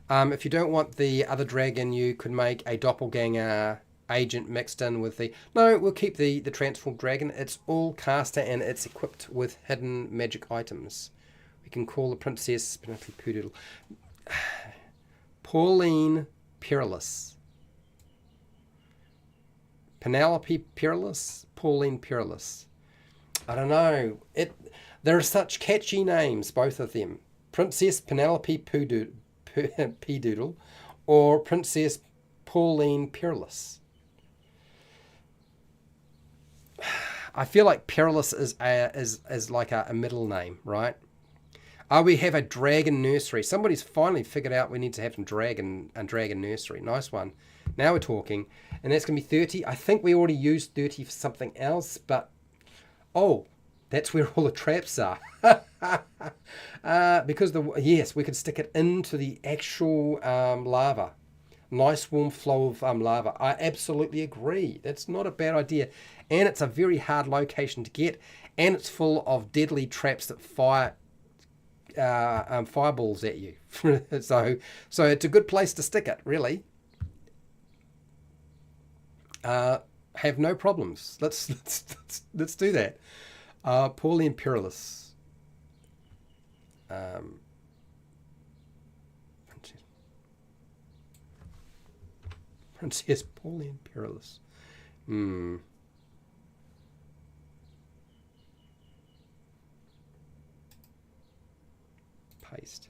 If you don't want the other dragon, you could make a doppelganger agent mixed in with the... No, we'll keep the transformed dragon. It's all caster and it's equipped with hidden magic items. We can call the princess Penelope Poodle. Pauline Peerless. Penelope Peerless? Pauline Peerless. I don't know. There are such catchy names, both of them. Princess Penelope P-Doodle or Princess Pauline Peerless. I feel like Peerless is like a middle name, right? We have a dragon nursery. Somebody's finally figured out we need to have a dragon nursery. Nice one. Now we're talking. And that's going to be 30. I think we already used 30 for something else, but... Oh, that's where all the traps are. Because yes, we could stick it into the actual lava. Nice warm flow of lava. I absolutely agree. That's not a bad idea. And it's a very hard location to get. And it's full of deadly traps that fire fireballs at you. so it's a good place to stick it, really. Have no problems. Let's do that. Pauline Peerless. Princess Pauline Peerless. Paste.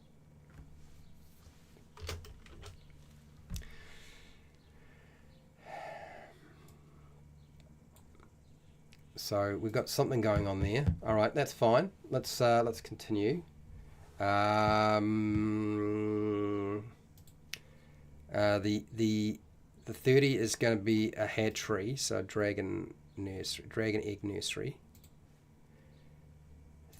So we've got something going on there. All right, that's fine. Let's continue. The 30 is going to be a hatchery, so dragon egg nursery.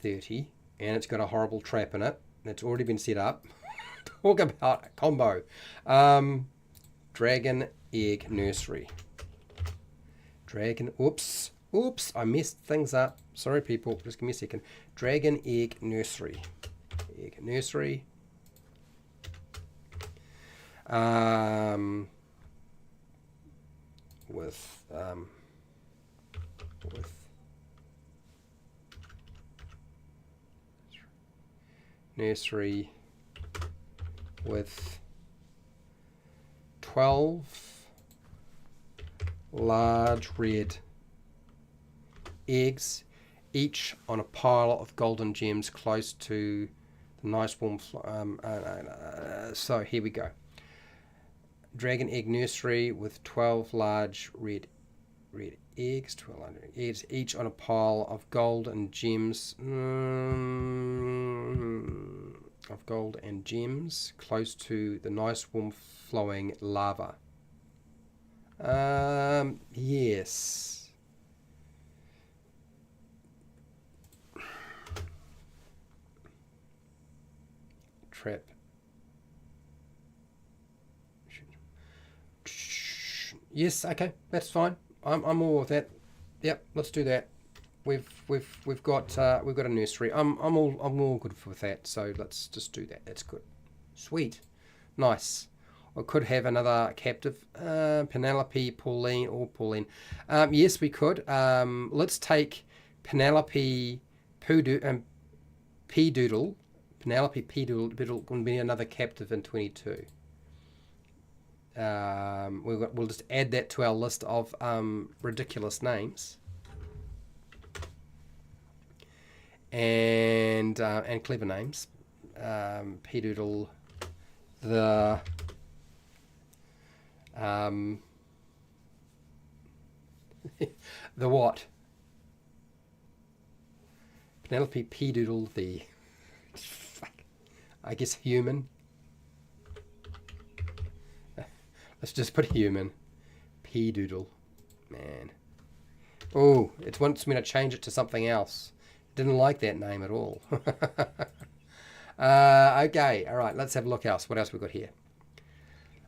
30, and it's got a horrible trap in it. It's already been set up. Talk about a combo. Dragon egg nursery. Oops, I messed things up. Sorry, people. Just give me a second. Dragon egg nursery. With nursery with 12 large red eggs, each on a pile of golden gems close to the nice warm so here we go. Dragon egg nursery with 12 large red eggs, 12 large eggs, each on a pile of gold and gems, close to the nice warm flowing lava. Yes. Trap. Yes, okay, that's fine. I'm all with that. Yep, let's do that. We've got a nursery. I'm all good with that. So let's just do that. That's good. Sweet, nice. I could have another captive, Penelope, Pauline. Yes, we could. Let's take Penelope P-Doodle. Penelope P-Doodle can be another captive in 22. We'll just add that to our list of ridiculous names and clever names. P-Doodle, the the what? Penelope P-Doodle, the I guess human. Let's just put human. P-Doodle. Man. Oh, it wants me to change it to something else. Didn't like that name at all. Okay, alright, let's have a look else. What else we got here?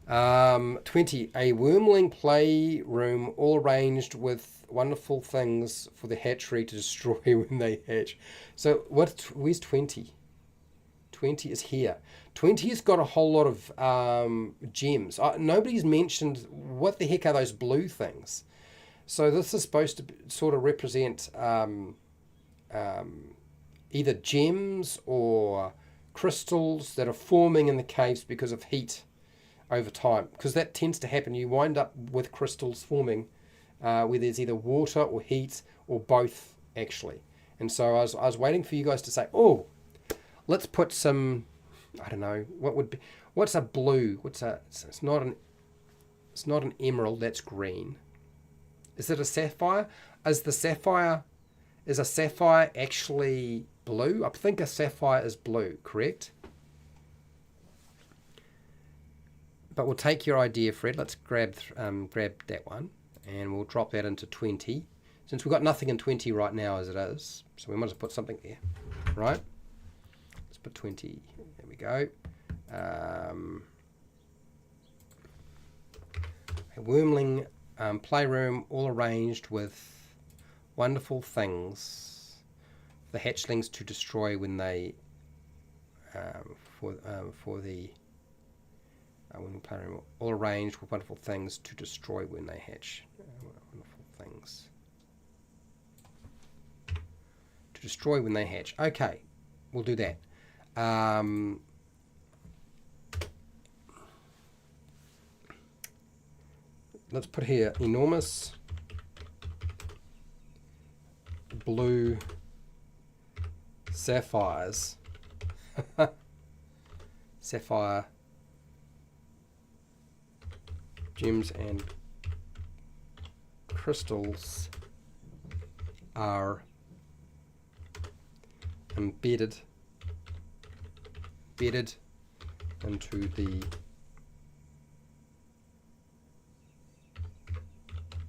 20. A wormling playroom all arranged with wonderful things for the hatchery to destroy when they hatch. So where's 20? 20 is here. 20 has got a whole lot of gems. Nobody's mentioned what the heck are those blue things. So this is supposed to sort of represent either gems or crystals that are forming in the caves because of heat over time. Because that tends to happen. You wind up with crystals forming where there's either water or heat or both actually. And so I was waiting for you guys to say, oh, let's put some, I don't know, what's a blue? It's not an emerald, that's green. Is it a sapphire? Is a sapphire actually blue? I think a sapphire is blue, correct? But we'll take your idea, Fred. Let's grab that one and we'll drop that into 20. Since we've got nothing in 20 right now as it is, so we might as well put something there, right? Put 20. There we go. A wormling playroom all arranged with wonderful things for the hatchlings to destroy when they for the wormling playroom all arranged with wonderful things to destroy when they hatch. Wonderful things to destroy when they hatch. Okay, we'll do that. Let's put here enormous blue sapphires. Sapphire gems and crystals are embedded into the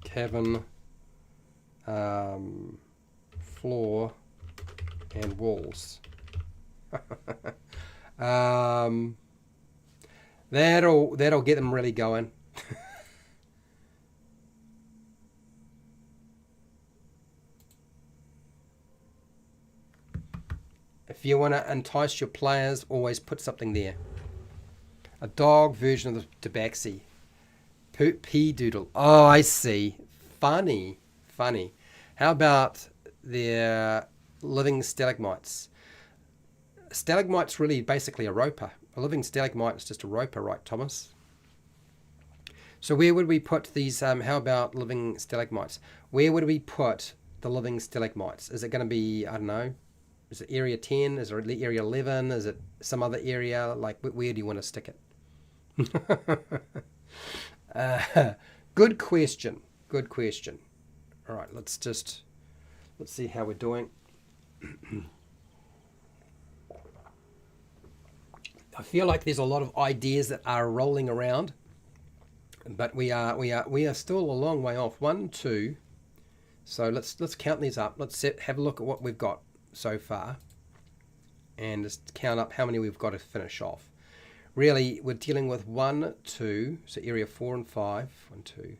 cavern floor and walls. That'll get them really going. If you want to entice your players, always put something there. A dog version of the tabaxi. P-Doodle. Oh, I see. Funny. How about their living stalagmites? Stalagmite's really basically a roper. A living stalagmite is just a roper, right, Thomas? So where would we put these, how about living stalagmites? Where would we put the living stalagmites? Is it going to be, I don't know, is it area 10? Is it area 11? Is it some other area? Like, where do you want to stick it? Good question. Good question. All right, let's see how we're doing. I feel like there's a lot of ideas that are rolling around, but we are still a long way off. 1, 2. So let's count these up. Let's have a look at what we've got so far, and just count up how many we've got to finish off. Really, we're dealing with 1, 2, so area 4 and 5. 1, 2,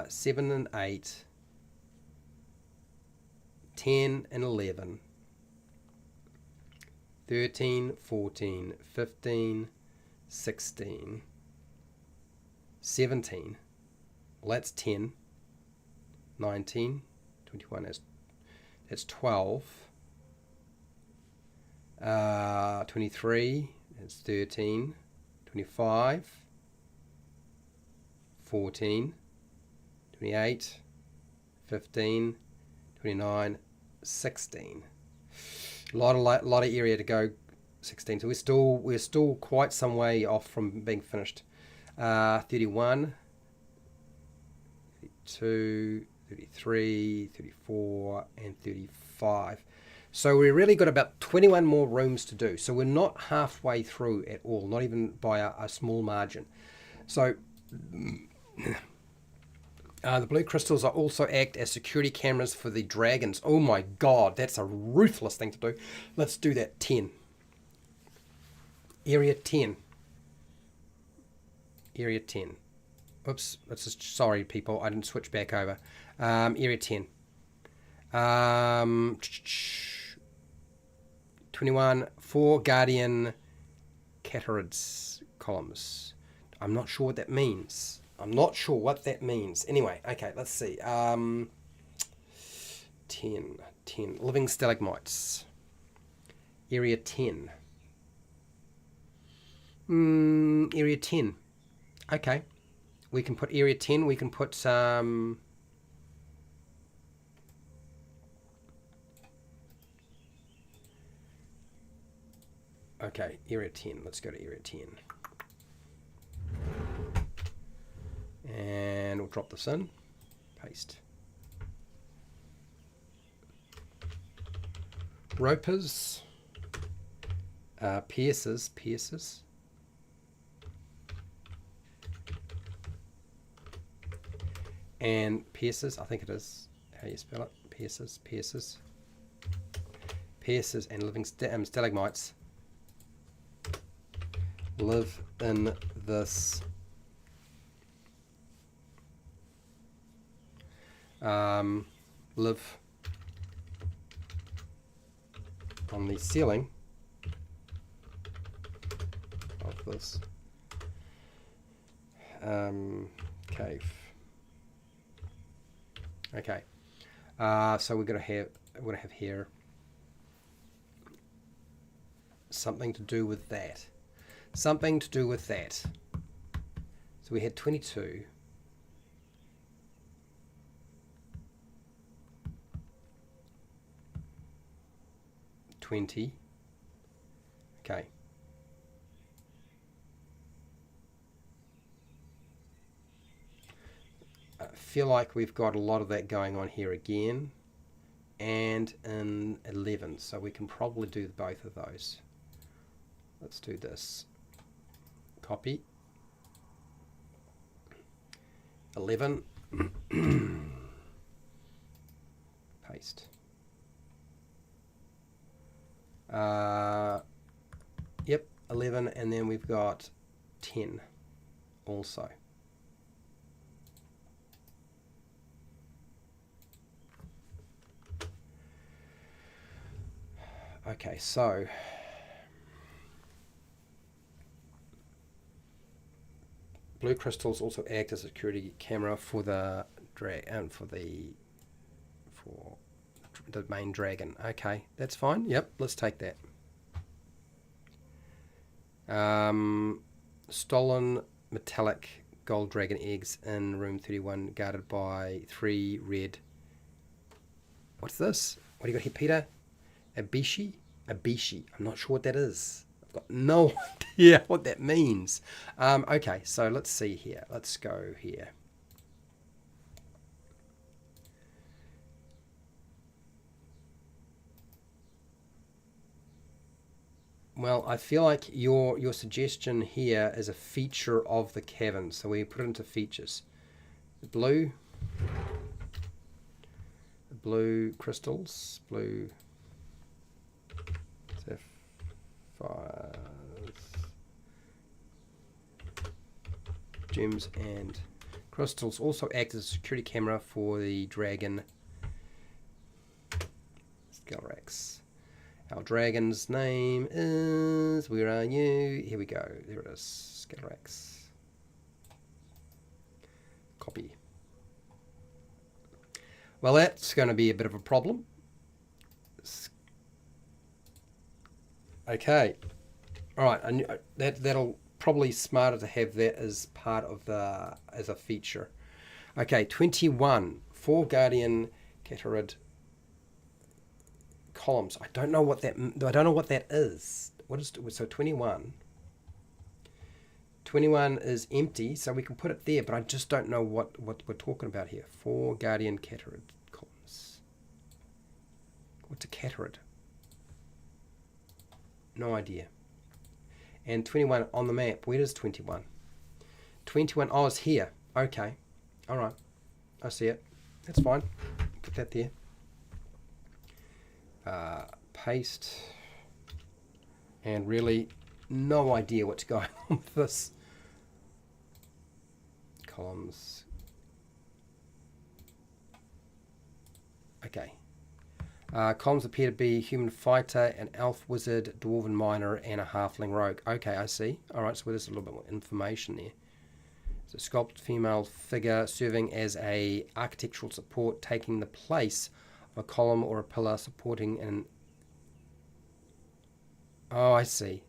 7 and 8, 10 and 11, 13, 14, 15, 16, 17. Well, that's 10. 19, 21, that's 12. 23, that's 13. 25, 14, 28, 15, 29, 16. A lot of area to go. 16. So we're still quite some way off from being finished. 31, 32, 33, 34, and 35. So we really got about 21 more rooms to do. So we're not halfway through at all, not even by a small margin. So the blue crystals are also act as security cameras for the dragons. Oh my god, that's a ruthless thing to do. Let's do that. 10. Area 10. Area 10. Oops, that's just, sorry people, I didn't switch back over. Area 10. 21, 4 guardian catarids columns. I'm not sure what that means. Anyway, okay, let's see. 10. Living stalagmites. Area 10. Area 10. Okay. We can put area 10. We can put some... Okay, area 10. Let's go to area 10. And we'll drop this in. Paste. Ropers. Pierces. And pierces, I think it is. How you spell it? Pierces. Pierces and living stalagmites live in this live on the ceiling of this cave. Okay, so we're gonna have here something to do with that. So we had 22. 20. Okay. I feel like we've got a lot of that going on here again, and in 11, so we can probably do both of those. Let's do this. Copy. 11. Paste. Yep, 11, and then we've got 10 also. Okay, so blue crystals also act as a security camera for the for the main dragon. Okay, that's fine. Yep, let's take that. Stolen metallic gold dragon eggs in room 31, guarded by 3 red. What's this? What do you got here, Peter? Abishi? Abishi. I'm not sure what that is. I've got no idea what that means. Okay, so let's see here. Let's go here. Well, I feel like your suggestion here is a feature of the cavern, so we put it into features. Blue crystals, blue sapphires, gems and crystals also act as a security camera for the dragon barracks. Our dragon's name is, where are you? Here we go. There it is. Scalarax. Copy. Well, that's going to be a bit of a problem. Okay. All right. That'll probably smarter to have that as part of the, as a feature. Okay. 21. 4 guardian Catarid columns. I don't know what that is. What is, so 21 is empty, so we can put it there, but I just don't know what we're talking about here. 4 guardian Catarid columns. What's a Catarid? No idea. And 21 on the map. Where is 21? 21, oh, it's here. Okay. All right. I see it. That's fine. Put that there. Paste, and really no idea what's going on with this. Columns. Okay. Columns appear to be human fighter, an elf wizard, dwarven miner, and a halfling rogue. Okay, I see. All right, so there's a little bit more information there. It's a sculpted female figure serving as a architectural support, taking the place a column or a pillar supporting an... Oh, I see.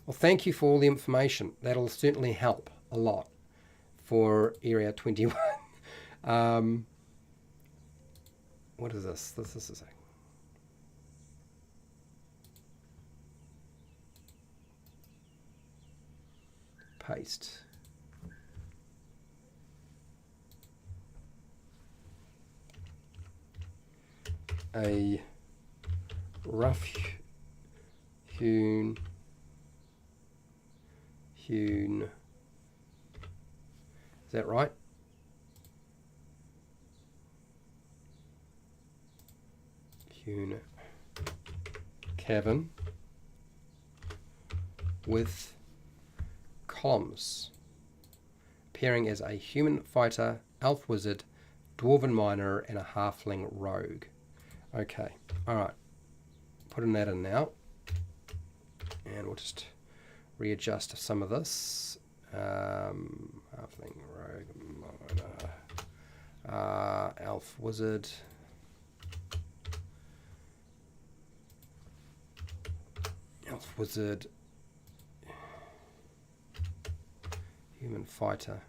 Well, thank you for all the information. That'll certainly help a lot for Area 21. What is this? This is a... Paste. A rough hewn is that right? Hewn cavern with columns appearing as a human fighter, elf wizard, dwarven miner, and a halfling rogue. Okay, all right, putting that in now, and we'll just readjust some of this. Halfling rogue, miner, elf wizard, human fighter.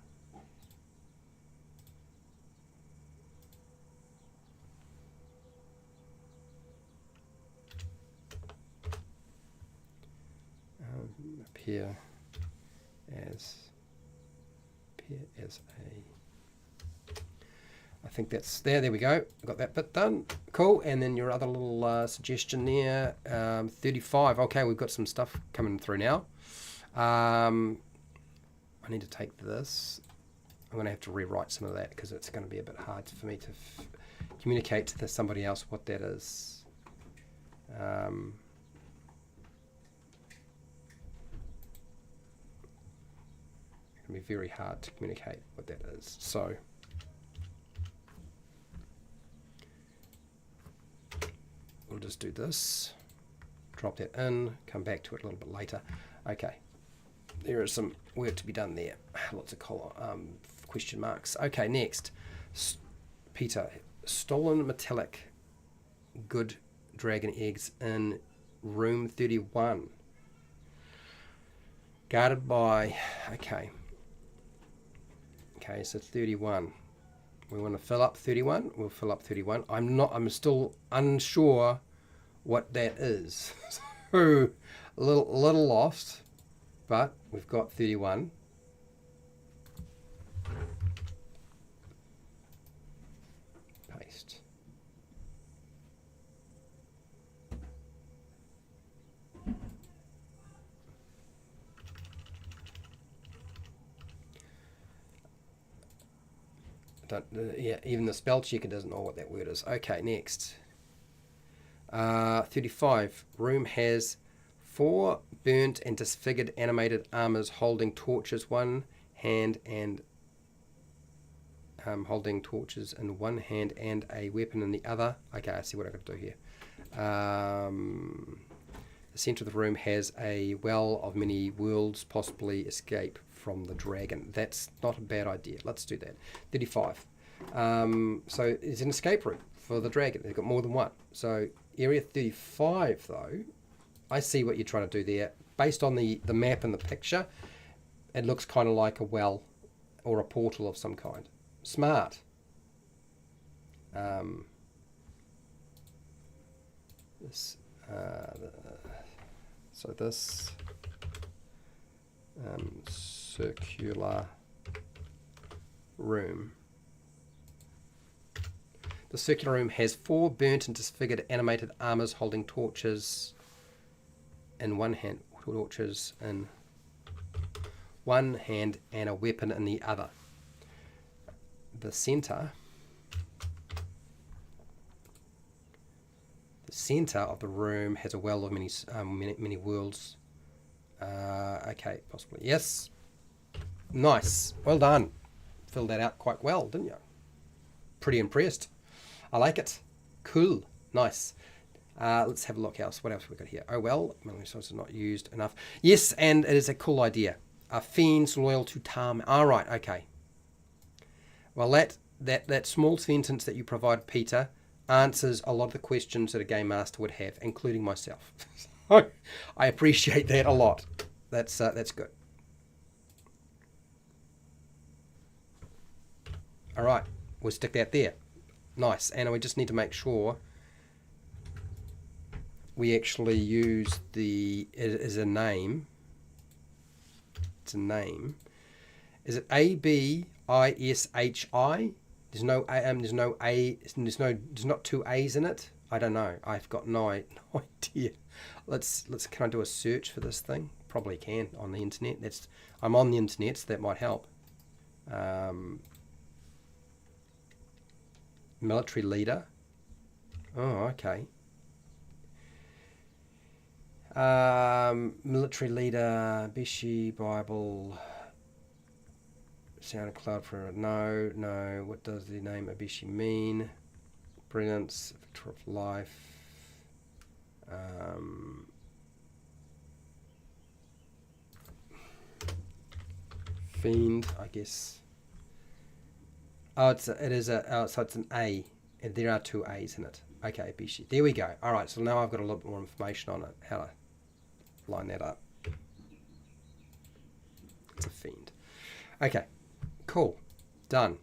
Appear as a... I think that's there. There we go. Got that bit done. Cool. And then your other little suggestion there, 35. Okay, we've got some stuff coming through now. I need to take this. I'm going to have to rewrite some of that because it's going to be a bit hard for me to communicate to somebody else what that is. It can be very hard to communicate what that is. So we'll just do this, drop that in, come back to it a little bit later. Okay, there is some work to be done there. Lots of question marks. Okay, next, Peter, stolen metallic good dragon eggs in room 31. Guarded by, okay. Okay, so 31. We want to fill up 31. We'll fill up 31. I'm still unsure what that is. So a little lost, but we've got 31. Paste. Yeah, even the spell checker doesn't know what that word is. Okay, next. 35. Room has 4 burnt and disfigured animated armors holding torches, one hand and holding torches in one hand and a weapon in the other. Okay, I see what I got to do here. The center of the room has a well of many worlds, possibly escape from the dragon. That's not a bad idea. Let's do that. 35. So it's an escape route for the dragon. They've got more than one. So area 35, though, I see what you're trying to do there. Based on the map and the picture, it looks kind of like a well or a portal of some kind. Smart. So this circular room. The circular room has 4 burnt and disfigured animated armors holding torches in one hand, torches in one hand and a weapon in the other. The center of the room has a well of many worlds. Okay, possibly. Yes. Nice. Well done. Filled that out quite well, didn't you? Pretty impressed. I like it. Cool. Nice. Let's have a look else. What else have we got here? Oh, well, resources are not used enough. Yes, and it is a cool idea. Fiends loyal to Tam. All right, okay. Well, that small sentence that you provide, Peter, answers a lot of the questions that a game master would have, including myself. I appreciate that a lot. That's good. All right, we'll stick that there. Nice, and we just need to make sure we actually use it as a name. It's a name. Is it ABISHI? There's not 2 A's in it. I don't know. I've got no idea. Can I do a search for this thing? Probably can on the internet. I'm on the internet, so that might help. Military leader. Oh, okay. Military leader, Bishi, Bible, SoundCloud for no. What does the name Abishi mean? Brilliance, Victor of Life. Fiend, I guess. Oh, it's an A. And there are 2 A's in it. Okay, Abishi. There we go. All right, so now I've got a little bit more information on it. How to line that up. It's a fiend. Okay, cool. Done.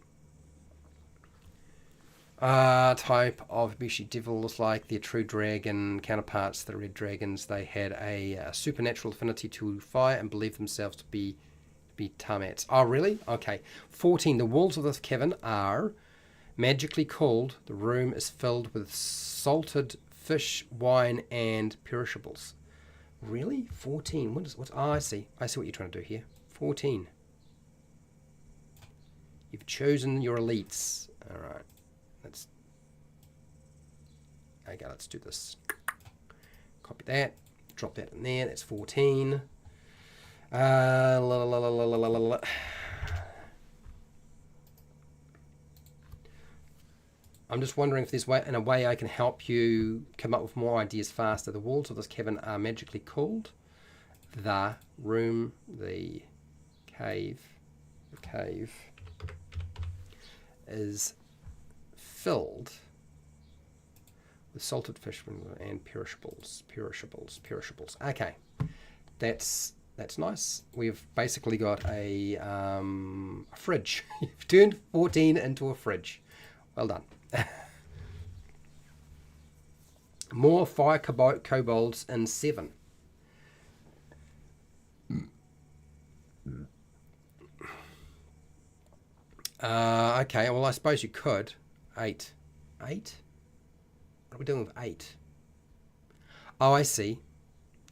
Type of Abishi devil looks like their true dragon counterparts, the red dragons. They had a supernatural affinity to fire and believed themselves to be Tamats. Oh, really? Okay. 14. The walls of this cavern are magically cooled. The room is filled with salted fish, wine, and perishables. Really? 14. Oh, I see. I see what you're trying to do here. 14. You've chosen your elites. All right. Let's do this. Copy that. Drop that in there. That's 14. I'm just wondering if there's a way I can help you come up with more ideas faster. The walls of this cavern are magically cooled. The room, the cave is filled with salted fish and perishables. Okay, that's That's nice. We've basically got a fridge. You've turned 14 into a fridge. Well done. More fire kobolds in 7. Okay, well, I suppose you could. 8. 8? What are we doing with 8? Oh, I see.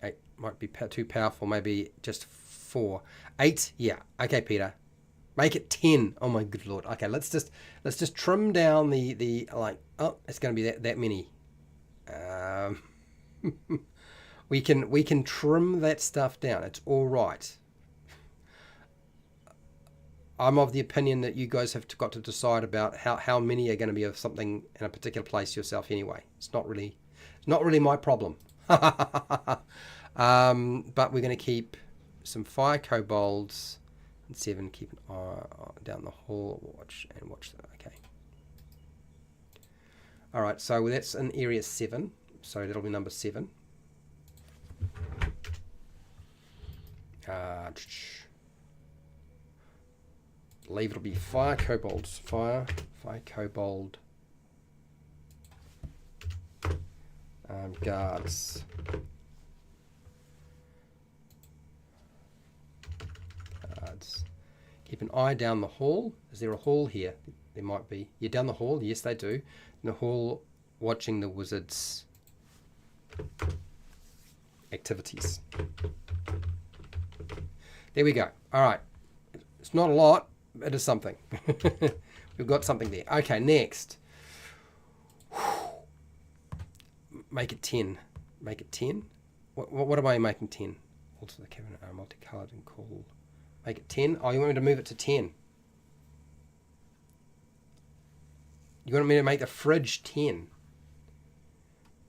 8 might be too powerful. Maybe just 4. 8? Yeah. Okay, Peter. Make it 10. Oh my good lord. Okay, let's just trim down the like. Oh, it's going to be that many. We can trim that stuff down. It's all right. I'm of the opinion that you guys have got to decide about how many are going to be of something in a particular place yourself anyway. It's not really my problem. But we're going to keep some fire kobolds and 7. Keep an eye down the hall. Watch that. Okay. All right. So that's in area 7. So that'll be number 7. Believe it'll be fire kobolds. Fire kobold guards. Keep an eye down the hall. Is there a hall here? There might be. Yeah, down the hall. Yes, they do. In the hall, watching the wizards' activities. There we go. All right. It's not a lot. It is something. We've got something there. Okay, next. Make it 10. Make it 10. What am I making 10? Also the cabinet are multicolored and cool. Make it 10. Oh, you want me to move it to 10? You want me to make the fridge 10?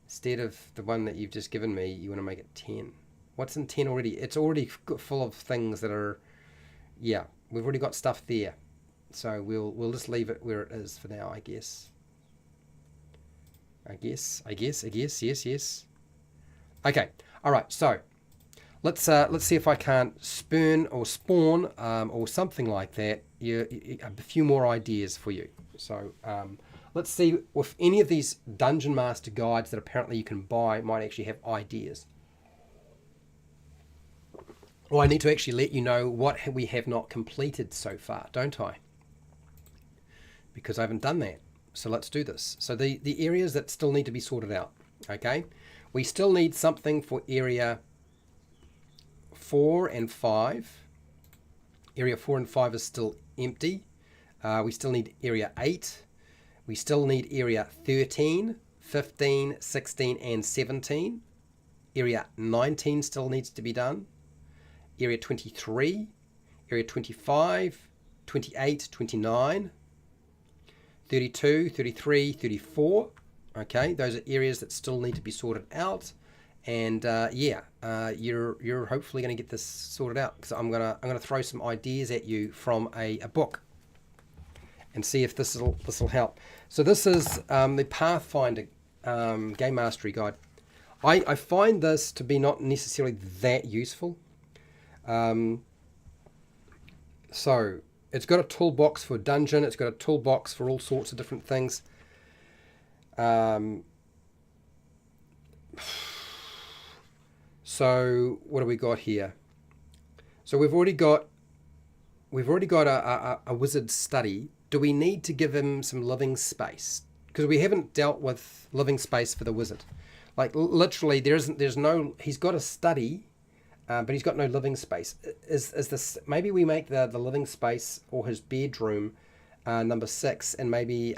Instead of the one that you've just given me, you want to make it 10. What's in 10 already? It's already full of things that are... Yeah, we've already got stuff there. So we'll just leave it where it is for now, I guess. Yes. Okay, all right, so let's see if I can't spawn or something like that. A few more ideas for you. So let's see if any of these Dungeon Master guides that apparently you can buy might actually have ideas. Well, I need to actually let you know what we have not completed so far, don't I? Because I haven't done that. So let's do this. So the areas that still need to be sorted out, okay? We still need something for area 4 and 5. Area 4 and 5 is still empty. We still need area 8. We still need area 13, 15, 16, and 17. Area 19 still needs to be done. Area 23, area 25, 28, 29, 32, 33, 34. Okay, those are areas that still need to be sorted out. And you're hopefully going to get this sorted out, because I'm gonna throw some ideas at you from a book and see if this will help. So this is the Pathfinder Game Mastery Guide. I find this to be not necessarily that useful. So it's got a toolbox for dungeon. It's got a toolbox for all sorts of different things. So what do we got here? So we've already got a wizard study. Do we need to give him some living space? Because we haven't dealt with living space for the wizard. Like literally, he's got a study, but he's got no living space. Is this, maybe we make the living space or his bedroom number 6, and maybe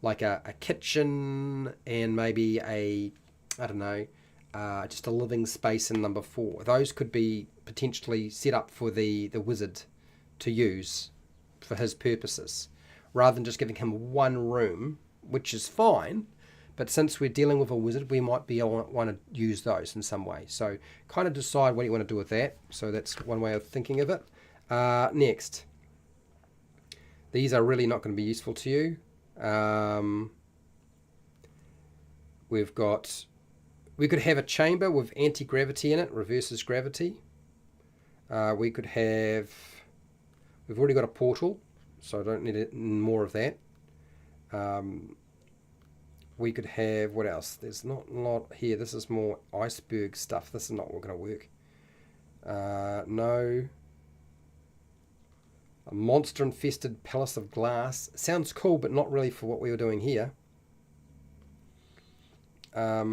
like a kitchen, and maybe just a living space in number 4. Those could be potentially set up for the wizard to use for his purposes, rather than just giving him one room, which is fine. But since we're dealing with a wizard, we might want to use those in some way. So kind of decide what you want to do with that. So that's one way of thinking of it. Next. These are really not going to be useful to you. We could have a chamber with anti-gravity in it, reverses gravity. We could have... We've already got a portal, so I don't need more of that. We could have... What else? There's not a lot here. This is more iceberg stuff. This is not going to work. No. A monster-infested palace of glass. Sounds cool, but not really for what we were doing here. A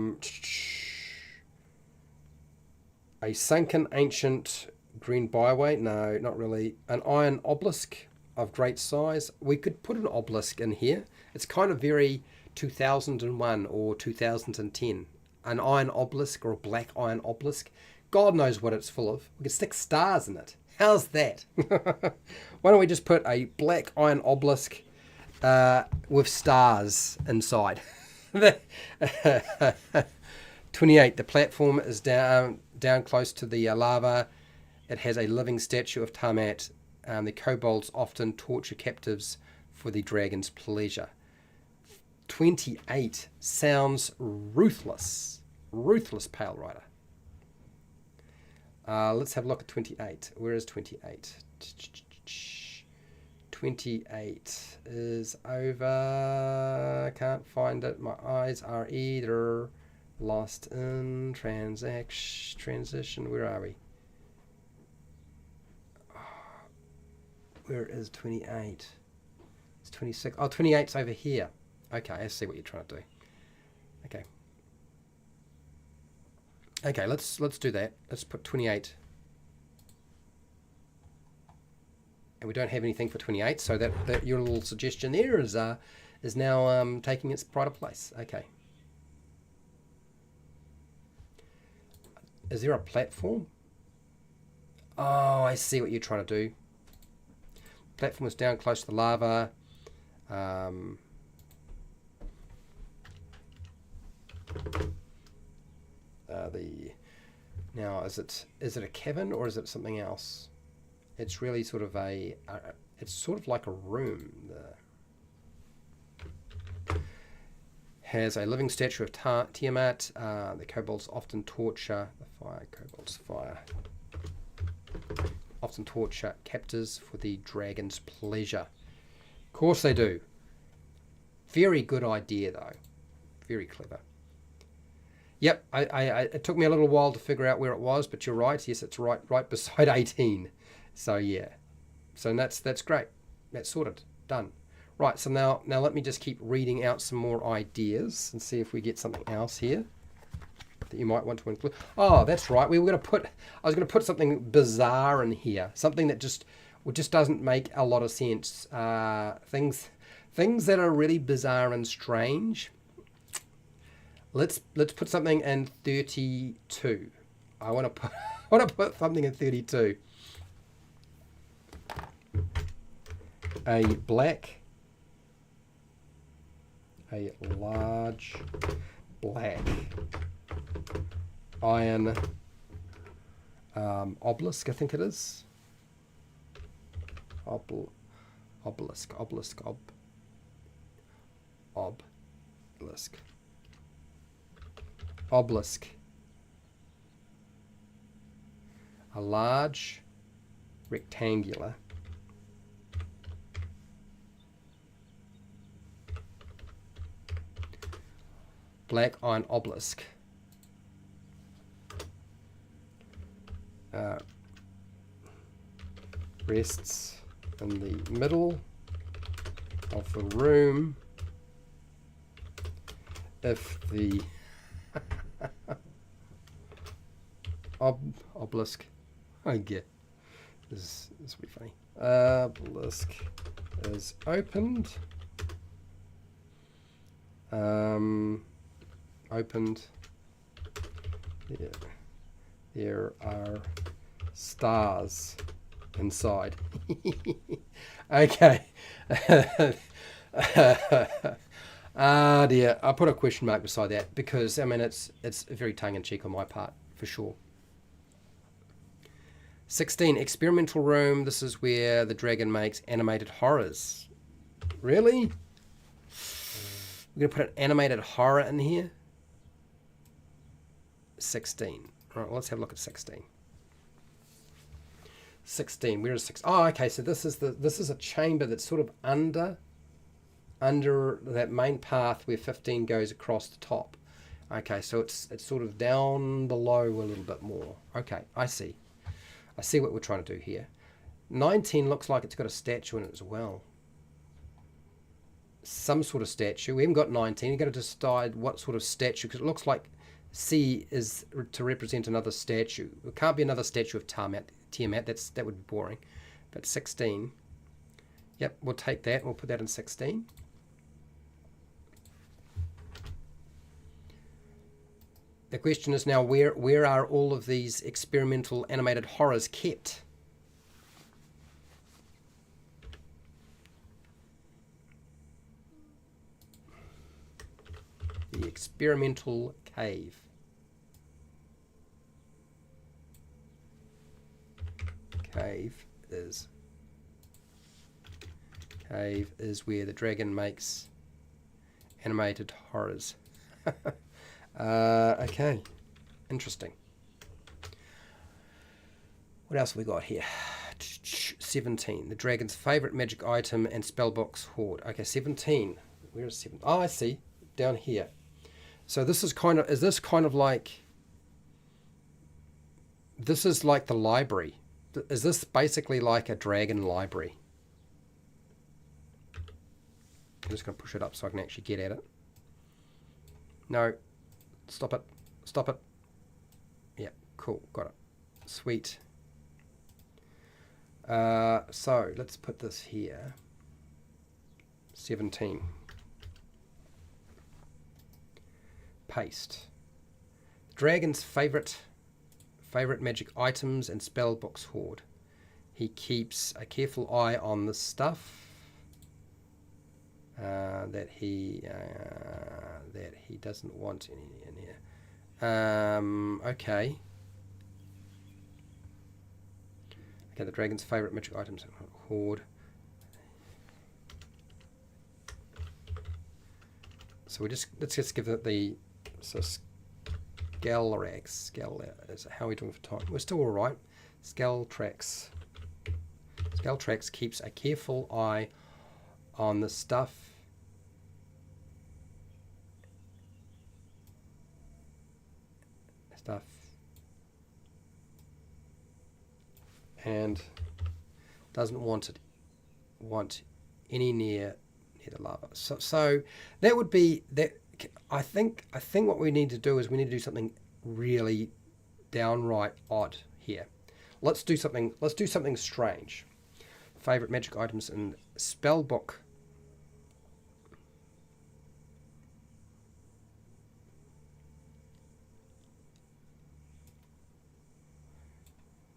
sunken ancient green byway. No, not really. An iron obelisk of great size. We could put an obelisk in here. It's kind of very 2001 or 2010. An iron obelisk or a black iron obelisk. God knows what it's full of. We could stick stars in it. How's that? Why don't we just put a black iron obelisk with stars inside? 28. The platform is down close to the lava. It has a living statue of Tiamat. The kobolds often torture captives for the dragon's pleasure. 28 sounds ruthless. Ruthless, Pale Rider. Let's have a look at 28. Where is 28? 28 is over. Can't find it. My eyes are either lost in transition. Where are we? Where is 28? It's 26. Oh, 28's over here. Okay, I see what you're trying to do. Okay. Okay, let's do that. Let's put 28. And we don't have anything for 28, so that your little suggestion there is now taking its pride of place. Okay. Is there a platform? Oh, I see what you're trying to do. Platform is down close to the lava. Now is it a cavern or is it something else? It's really sort of it's sort of like a room. Has a living statue of Tiamat. The kobolds often torture often torture captors for the dragon's pleasure. Of course they do. Very good idea though. Very clever. Yep, it took me a little while to figure out where it was, but you're right. Yes, it's right beside 18. So yeah, so that's great. That's sorted, done. Right, so now let me just keep reading out some more ideas and see if we get something else here that you might want to include. Oh, that's right. I was going to put something bizarre in here, something that just doesn't make a lot of sense. Things that are really bizarre and strange. Let's put something in 32. I want to put something in 32. A large black iron obelisk, I think it is. Obelisk. A large rectangular black iron obelisk rests in the middle of the room if the obelisk, I get this will be funny. Obelisk is opened. Yeah. There are stars inside. Okay. Ah dear, I put a question mark beside that because I mean it's very tongue-in-cheek on my part for sure. 16, experimental room. This is where the dragon makes animated horrors. Really? We're going to put an animated horror in here? 16. All right, let's have a look at 16. 16. Where is 6? Oh, okay. So this is a chamber that's sort of under that main path where 15 goes across the top. Okay, so it's sort of down below a little bit more. Okay, I see. I see what we're trying to do here. 19 looks like it's got a statue in it as well. Some sort of statue. We haven't got 19. You've got to decide what sort of statue, because it looks like C is to represent another statue. It can't be another statue of Tiamat. That would be boring. But 16. Yep, we'll take that. We'll put that in 16. The question is now, where are all of these experimental animated horrors kept? The experimental cave. Cave is where the dragon makes animated horrors. Okay, interesting. What else have we got here? 17. The dragon's favorite magic item and spellbox hoard. Okay, 17. Where is 7? Oh, I see. Down here. So this is kind of, is this kind of like, this is like the library. Is this basically like a dragon library? I'm just going to push it up so I can actually get at it. No. Stop it. Stop it. Yeah, cool. Got it. Sweet. So let's put this here. 17. Paste. The dragon's favorite magic items and spellbooks hoard. He keeps a careful eye on the stuff that he doesn't want any in here. Okay. Okay, the dragon's favorite magic items and hoard. So let's just give it the Scalrax. How are we doing for time? We're still all right. Scaltrax keeps a careful eye on the stuff and doesn't want any near the lava. So that would be that. I think what we need to do is we need to do something really downright odd here. Let's do something strange. Favorite magic items and spellbook.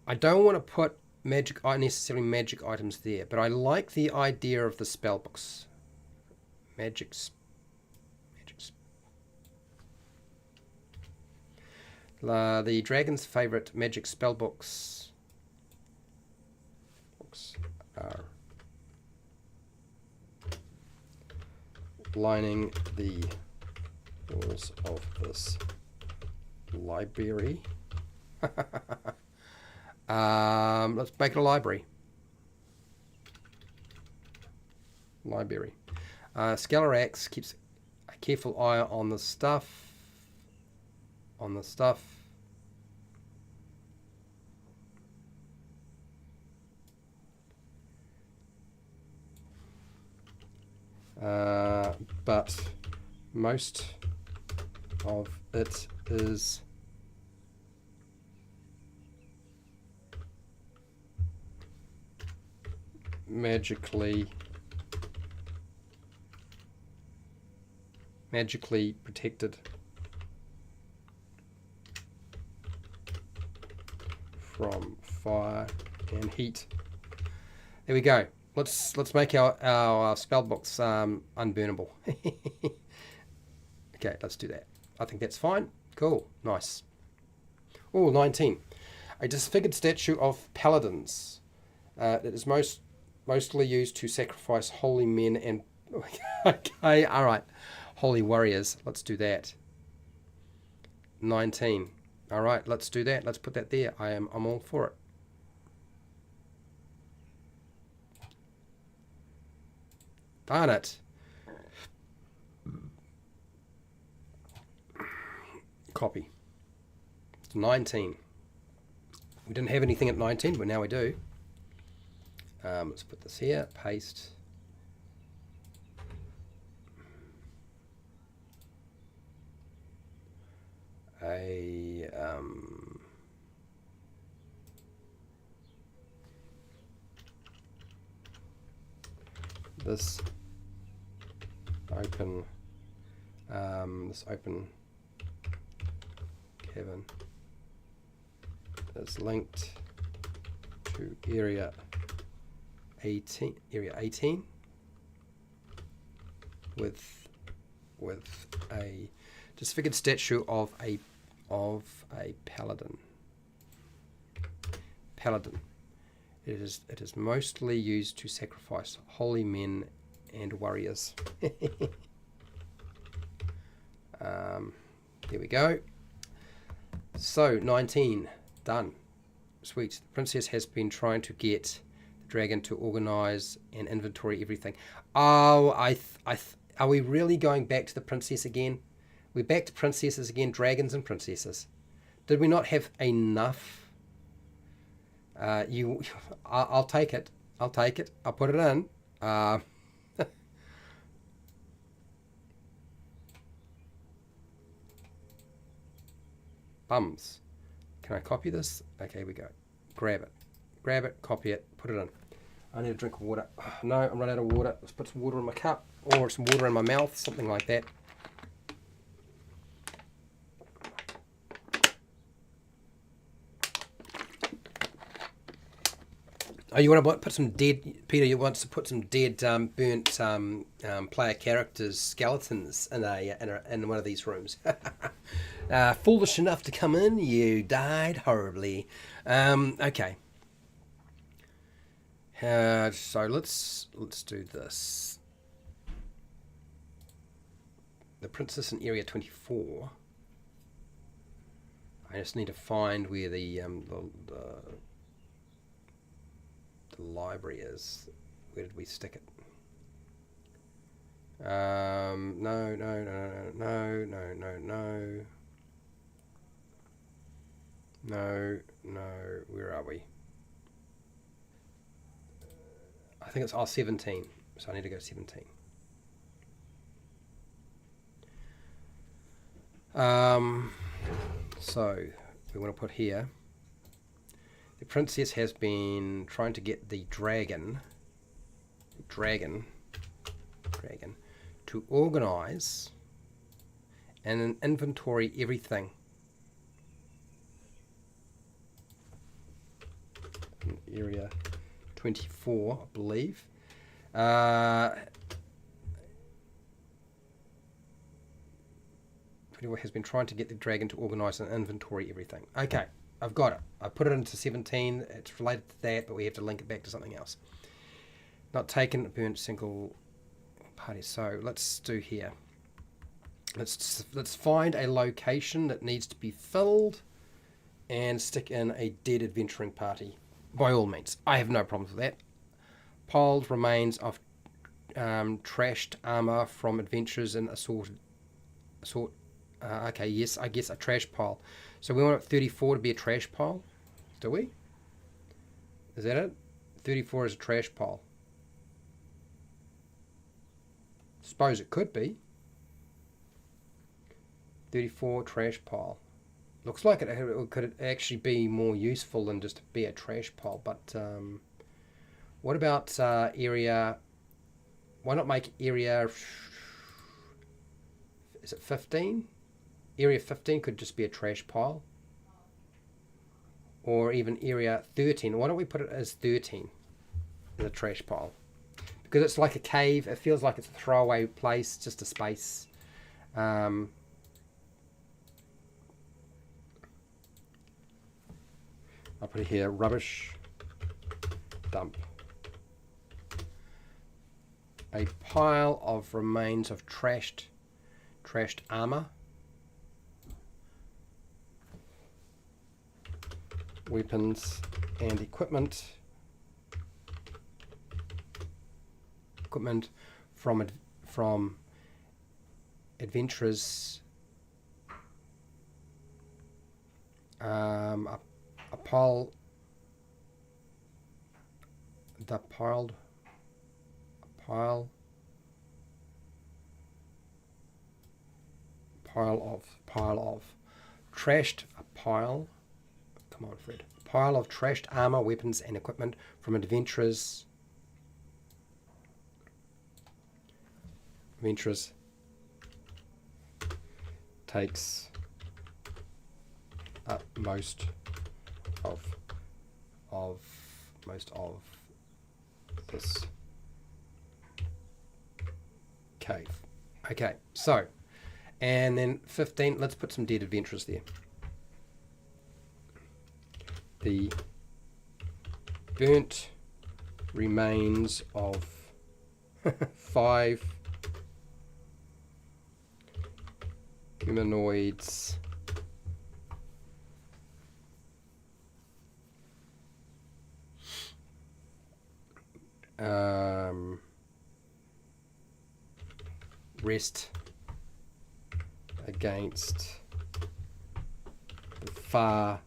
I don't want to put necessarily magic items there, but I like the idea of the spellbooks. The dragon's favorite magic spellbooks are lining the walls of this library. Let's make it a library. Scalarax keeps a careful eye on the stuff. But most of it is magically protected from fire and heat. There we go. Let's make our spell books unburnable. Okay, let's do that. I think that's fine. Cool. Nice. Oh, 19. A disfigured statue of paladins that is mostly used to sacrifice holy men and okay, all right, holy warriors. Let's do that. 19. All right, let's do that. Let's put that there. I'm all for it. Darn it. Copy. It's 19. We didn't have anything at 19, but now we do. Let's put this here, paste. This open Kevin is linked to area 18 with a disfigured statue of a paladin. It is mostly used to sacrifice holy men and warriors. There we go. So 19 done. Sweet. The princess has been trying to get the dragon to organize and inventory everything. Oh, are we really going back to the princess again? We're back to princesses again, dragons and princesses. Did we not have enough? I'll take it. I'll take it. I'll put it in. Bums. Can I copy this? Okay, we go. Grab it, copy it, put it in. I need a drink of water. No, I'm running out of water. Let's put some water in my cup or some water in my mouth, something like that. Oh, you want to put some dead, Peter, you want to put some dead, burnt player characters, skeletons in one of these rooms. Foolish enough to come in, you died horribly. Okay. So let's do this. The princess in area 24. I just need to find where the library is. Where did we stick it? No. Where are we? I think it's R17, so I need to go 17. So we want to put here. The princess has been trying to get the dragon to organize and inventory everything. In area 24, I believe. Has been trying to get the dragon to organize and inventory everything. Okay, I've got it. I put it into 17. It's related to that, but we have to link it back to something else. Not taken, burnt single party. So let's do here. Let's find a location that needs to be filled and stick in a dead adventuring party. By all means, I have no problems with that. Piled remains of trashed armor from adventures and assault. Okay, yes, I guess a trash pile. So we want 34 to be a trash pile, do we? Is that it? 34 is a trash pile. Suppose it could be. 34 trash pile. Looks like it could actually be more useful than just be a trash pile. But what about area? Why not make area? Is it 15? Area 15 could just be a trash pile. Or even area 13. Why don't we put it as 13 as a trash pile? Because it's like a cave. It feels like it's a throwaway place, just a space. I'll put it here, rubbish dump. A pile of remains of trashed armor. Weapons and equipment from adventurers, a pile of trashed come on Fred, pile of trashed armor, weapons and equipment from adventurers takes up most of this cave. Okay, so, and then 15, let's put some dead adventurers there. The burnt remains of 5 humanoids rest against the far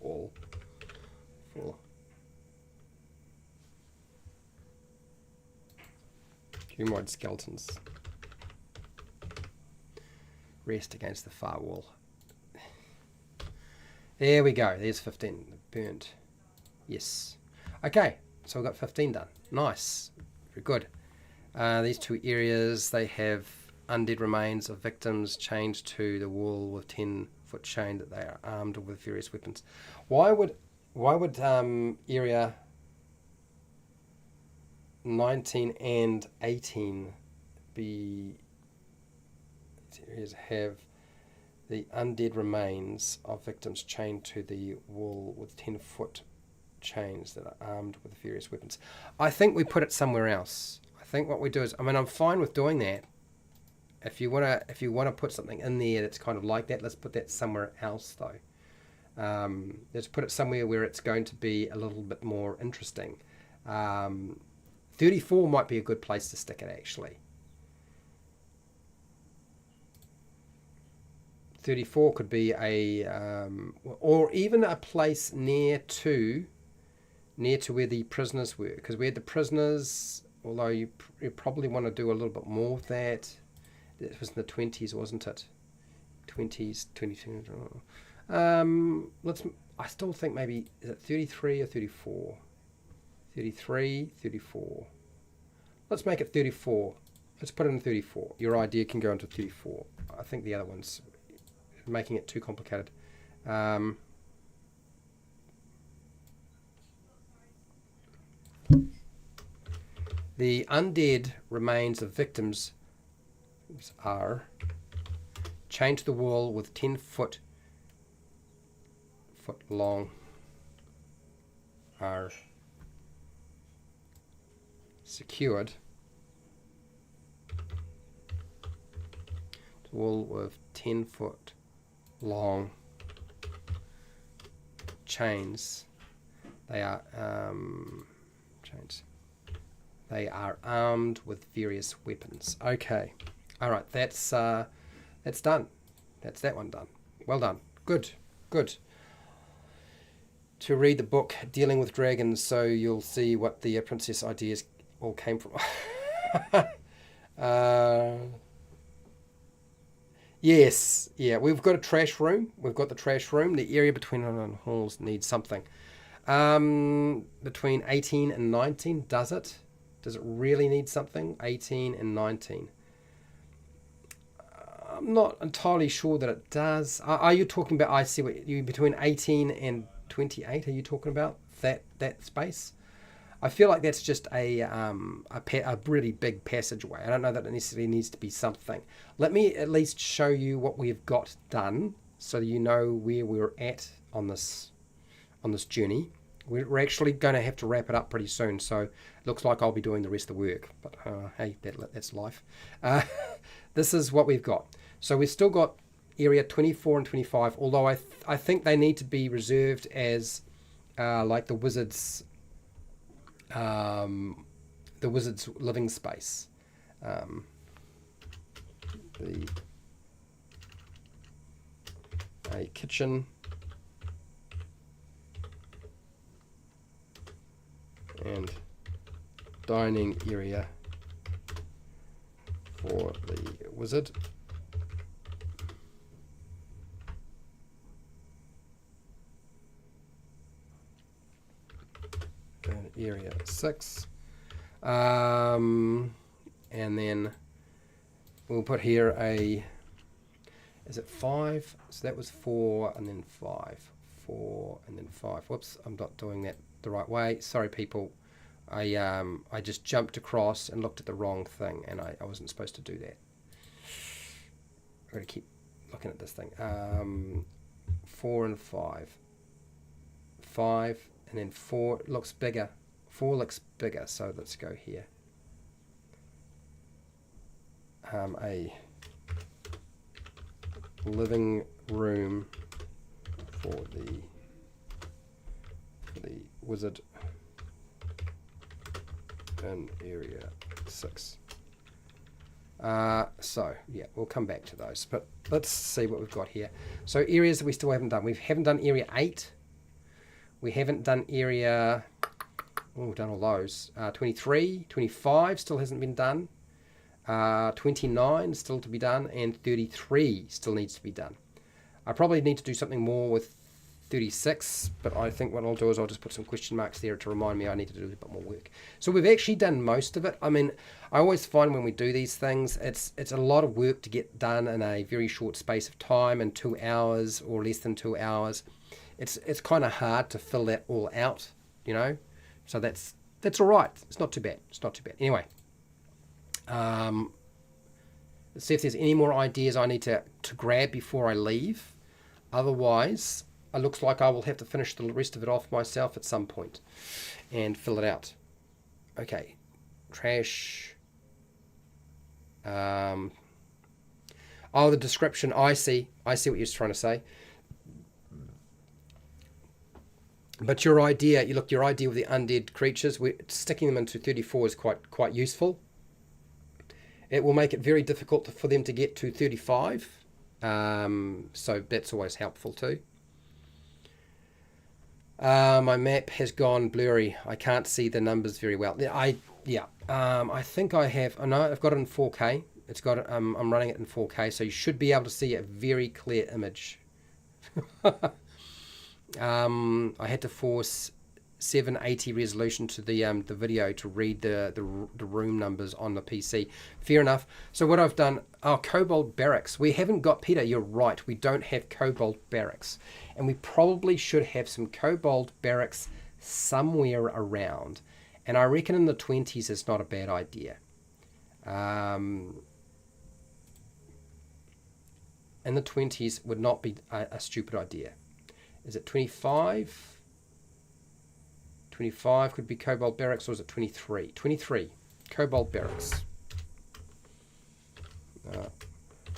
wall for humanoid skeletons. Rest against the far wall. There we go. There's 15 burnt. Yes. Okay, so we've got 15 done. Nice. Very good. These two areas, they have undead remains of victims chained to the wall with 10-foot chain that they are armed with various weapons. Why would area 19 and 18 be... areas have the undead remains of victims chained to the wall with 10-foot chains that are armed with various weapons? I think we put it somewhere else. I think what we do is, I mean, I'm fine with doing that. If you wanna put something in there that's kind of like that, let's put that somewhere else though. Let's put it somewhere where it's going to be a little bit more interesting. 34 might be a good place to stick it actually. 34 could be a, or even a place near to where the prisoners were, because we had the prisoners, although you probably want to do a little bit more of that. It was in the 20s, wasn't it? 20s, 22. I still think maybe, is it 33 or 34? 33, 34. Let's make it 34. Let's put it in 34. Your idea can go into 34. I think the other one's making it too complicated. The undead remains of victims are chained to the wall with 10-foot long are secured to the wall with 10-foot long chains. They are chains. They are armed with various weapons. Okay. All right. That's done. That's that one done. Well done. Good. Good. To read the book Dealing with Dragons, so you'll see what the princess ideas all came from. Yes. Yeah. We've got a trash room. We've got the trash room. The area between halls needs something. Between 18 and 19, does it? Does it really need something? 18 and 19. I'm not entirely sure that it does. Are you talking about, I see what you, between 18 and 28, are you talking about that space? I feel like that's just a really big passageway. I don't know that it necessarily needs to be something. Let me at least show you what we've got done so that you know where we're at on this journey. We're actually going to have to wrap it up pretty soon, so it looks like I'll be doing the rest of the work. But hey, that's life. This is what we've got. So we've still got area 24 and 25, although I think they need to be reserved as like the wizards' the wizard's living space. A kitchen and dining area for the wizard. Area 6. And then we'll put here a, is it 5? So that was 4 and then 5. 4 and then 5. Whoops, I'm not doing that the right way. Sorry, people. I just jumped across and looked at the wrong thing, and I wasn't supposed to do that. I've got to keep looking at this thing. 4 and 5. 5 and then 4 looks bigger. 4 looks bigger, so let's go here. A living room for the wizard in area 6. So yeah, we'll come back to those, but let's see what we've got here. So areas that we still haven't done. We haven't done area 8. We haven't done area, oh, we've done all those. 23, 25 still hasn't been done. 29 still to be done, and 33 still needs to be done. I probably need to do something more with 36, but I think what I'll do is I'll just put some question marks there to remind me I need to do a bit more work. So we've actually done most of it. I mean, I always find when we do these things, it's a lot of work to get done in a very short space of time, in 2 hours or less than 2 hours. It's kind of hard to fill that all out, you know. So that's all right. It's not too bad. It's not too bad. Anyway, let's see if there's any more ideas I need to grab before I leave. Otherwise, it looks like I will have to finish the rest of it off myself at some point and fill it out. Okay, trash. Oh, the description. I see what you're trying to say. But your idea, your idea with the undead creatures, sticking them into 34 is quite useful. It will make it very difficult for them to get to 35. So that's always helpful too. My map has gone blurry. I can't see the numbers very well. I think I have. Oh no, I've got it in 4K. It's got. I'm running it in 4K, so you should be able to see a very clear image. I had to force 780 resolution to the video to read the room numbers on the PC. Fair enough. So what I've done, Kobold Barracks. We haven't got, Peter, you're right. We don't have Kobold Barracks. And we probably should have some Kobold Barracks somewhere around. And I reckon in the 20s it's not a bad idea. In the 20s would not be a stupid idea. Is it 25? 25 could be Kobold Barracks, or is it 23? 23. Kobold Barracks.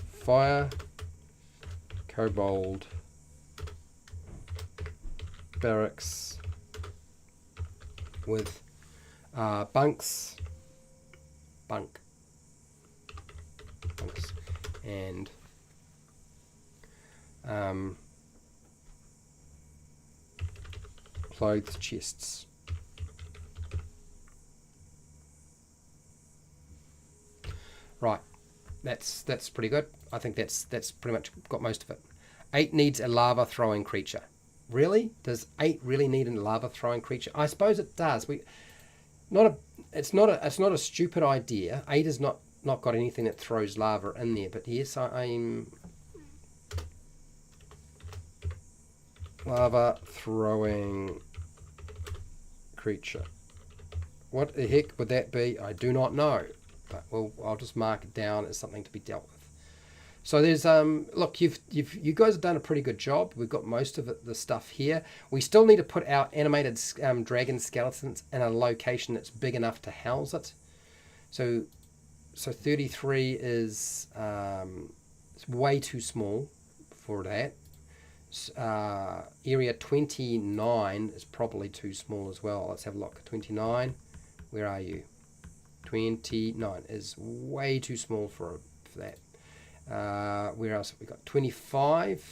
Fire. Kobold Barracks. With bunks. Bunks. And clothes chests. Right, that's pretty good. I think that's pretty much got most of it. 8 needs a lava throwing creature. Really? Does 8 really need a lava throwing creature? I suppose it does. It's not a stupid idea. 8 has not got anything that throws lava in there, but yes, I'm lava throwing creature. What the heck would that be? I do not know, but I'll just mark it down as something to be dealt with. So there's look, you guys have done a pretty good job. We've got most of the stuff here. We still need to put our animated dragon skeletons in a location that's big enough to house it. So 33 is it's way too small for that. Area 29 is probably too small as well. Let's have a look. 29, where are you? 29 is way too small for that. Where else have we got? 25.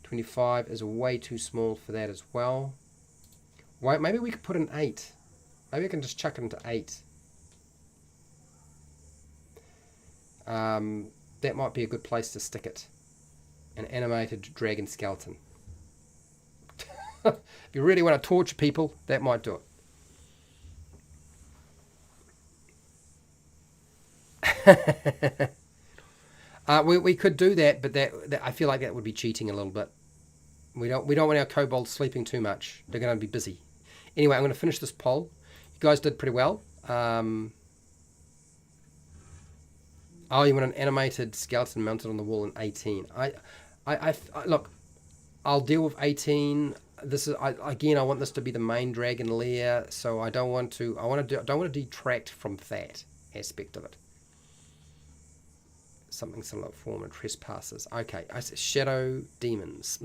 25 is way too small for that as well. Wait, maybe we could put an 8. Maybe I can just chuck it into 8. That might be a good place to stick it. An animated dragon skeleton. If you really want to torture people, that might do it. We could do that, but that I feel like that would be cheating a little bit. We don't want our kobolds sleeping too much. They're going to be busy. Anyway, I'm going to finish this poll. You guys did pretty well. Oh, you want an animated skeleton mounted on the wall in 18. I look, I'll deal with 18. This is again. I want this to be the main dragon lair, so I don't want to. Don't want to detract from that aspect of it. Something similar form of trespassers. Okay, I said shadow demons.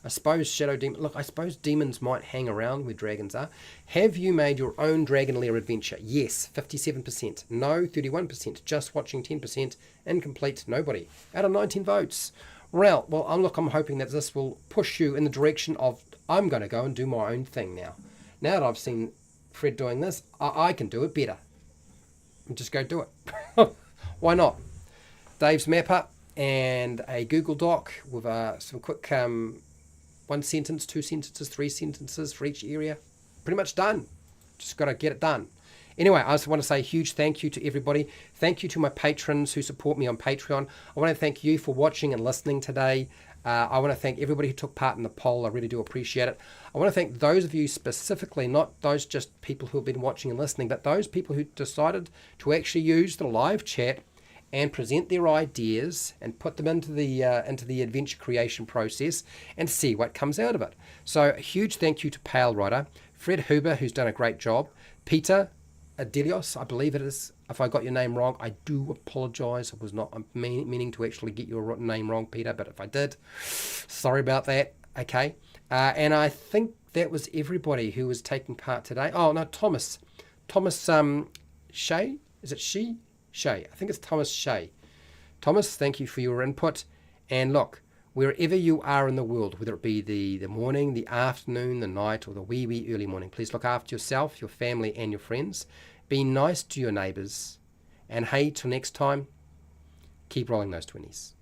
I suppose shadow demon. Look, I suppose demons might hang around where dragons are. Have you made your own dragon lair adventure? Yes, 57%. No, 31%. Just watching, 10%. Incomplete, nobody. Out of 19 votes. Well, I'm hoping that this will push you in the direction of I'm going to go and do my own thing now. Now that I've seen Fred doing this, I can do it better. Just go do it. Why not? Dave's mapper and a Google Doc with some quick 1 sentence, 2 sentences, 3 sentences for each area. Pretty much done. Just got to get it done. Anyway, I just want to say a huge thank you to everybody. Thank you to my patrons who support me on Patreon. I want to thank you for watching and listening today. I want to thank everybody who took part in the poll. I really do appreciate it. I want to thank those of you specifically, not those just people who have been watching and listening, but those people who decided to actually use the live chat and present their ideas and put them into the adventure creation process and see what comes out of it. So a huge thank you to Pale Rider, Fred Huber, who's done a great job, Peter Adelios, I believe it is. If I got your name wrong, I do apologise. I was not meaning to actually get your name wrong, Peter, but if I did, sorry about that. Okay. And I think that was everybody who was taking part today. Oh, no, Thomas Shea? Is it she? Shea. I think it's Thomas Shea. Thomas, thank you for your input. And look, wherever you are in the world, whether it be the morning, the afternoon, the night, or the wee early morning, please look after yourself, your family, and your friends. Be nice to your neighbours. And hey, till next time, keep rolling those 20s.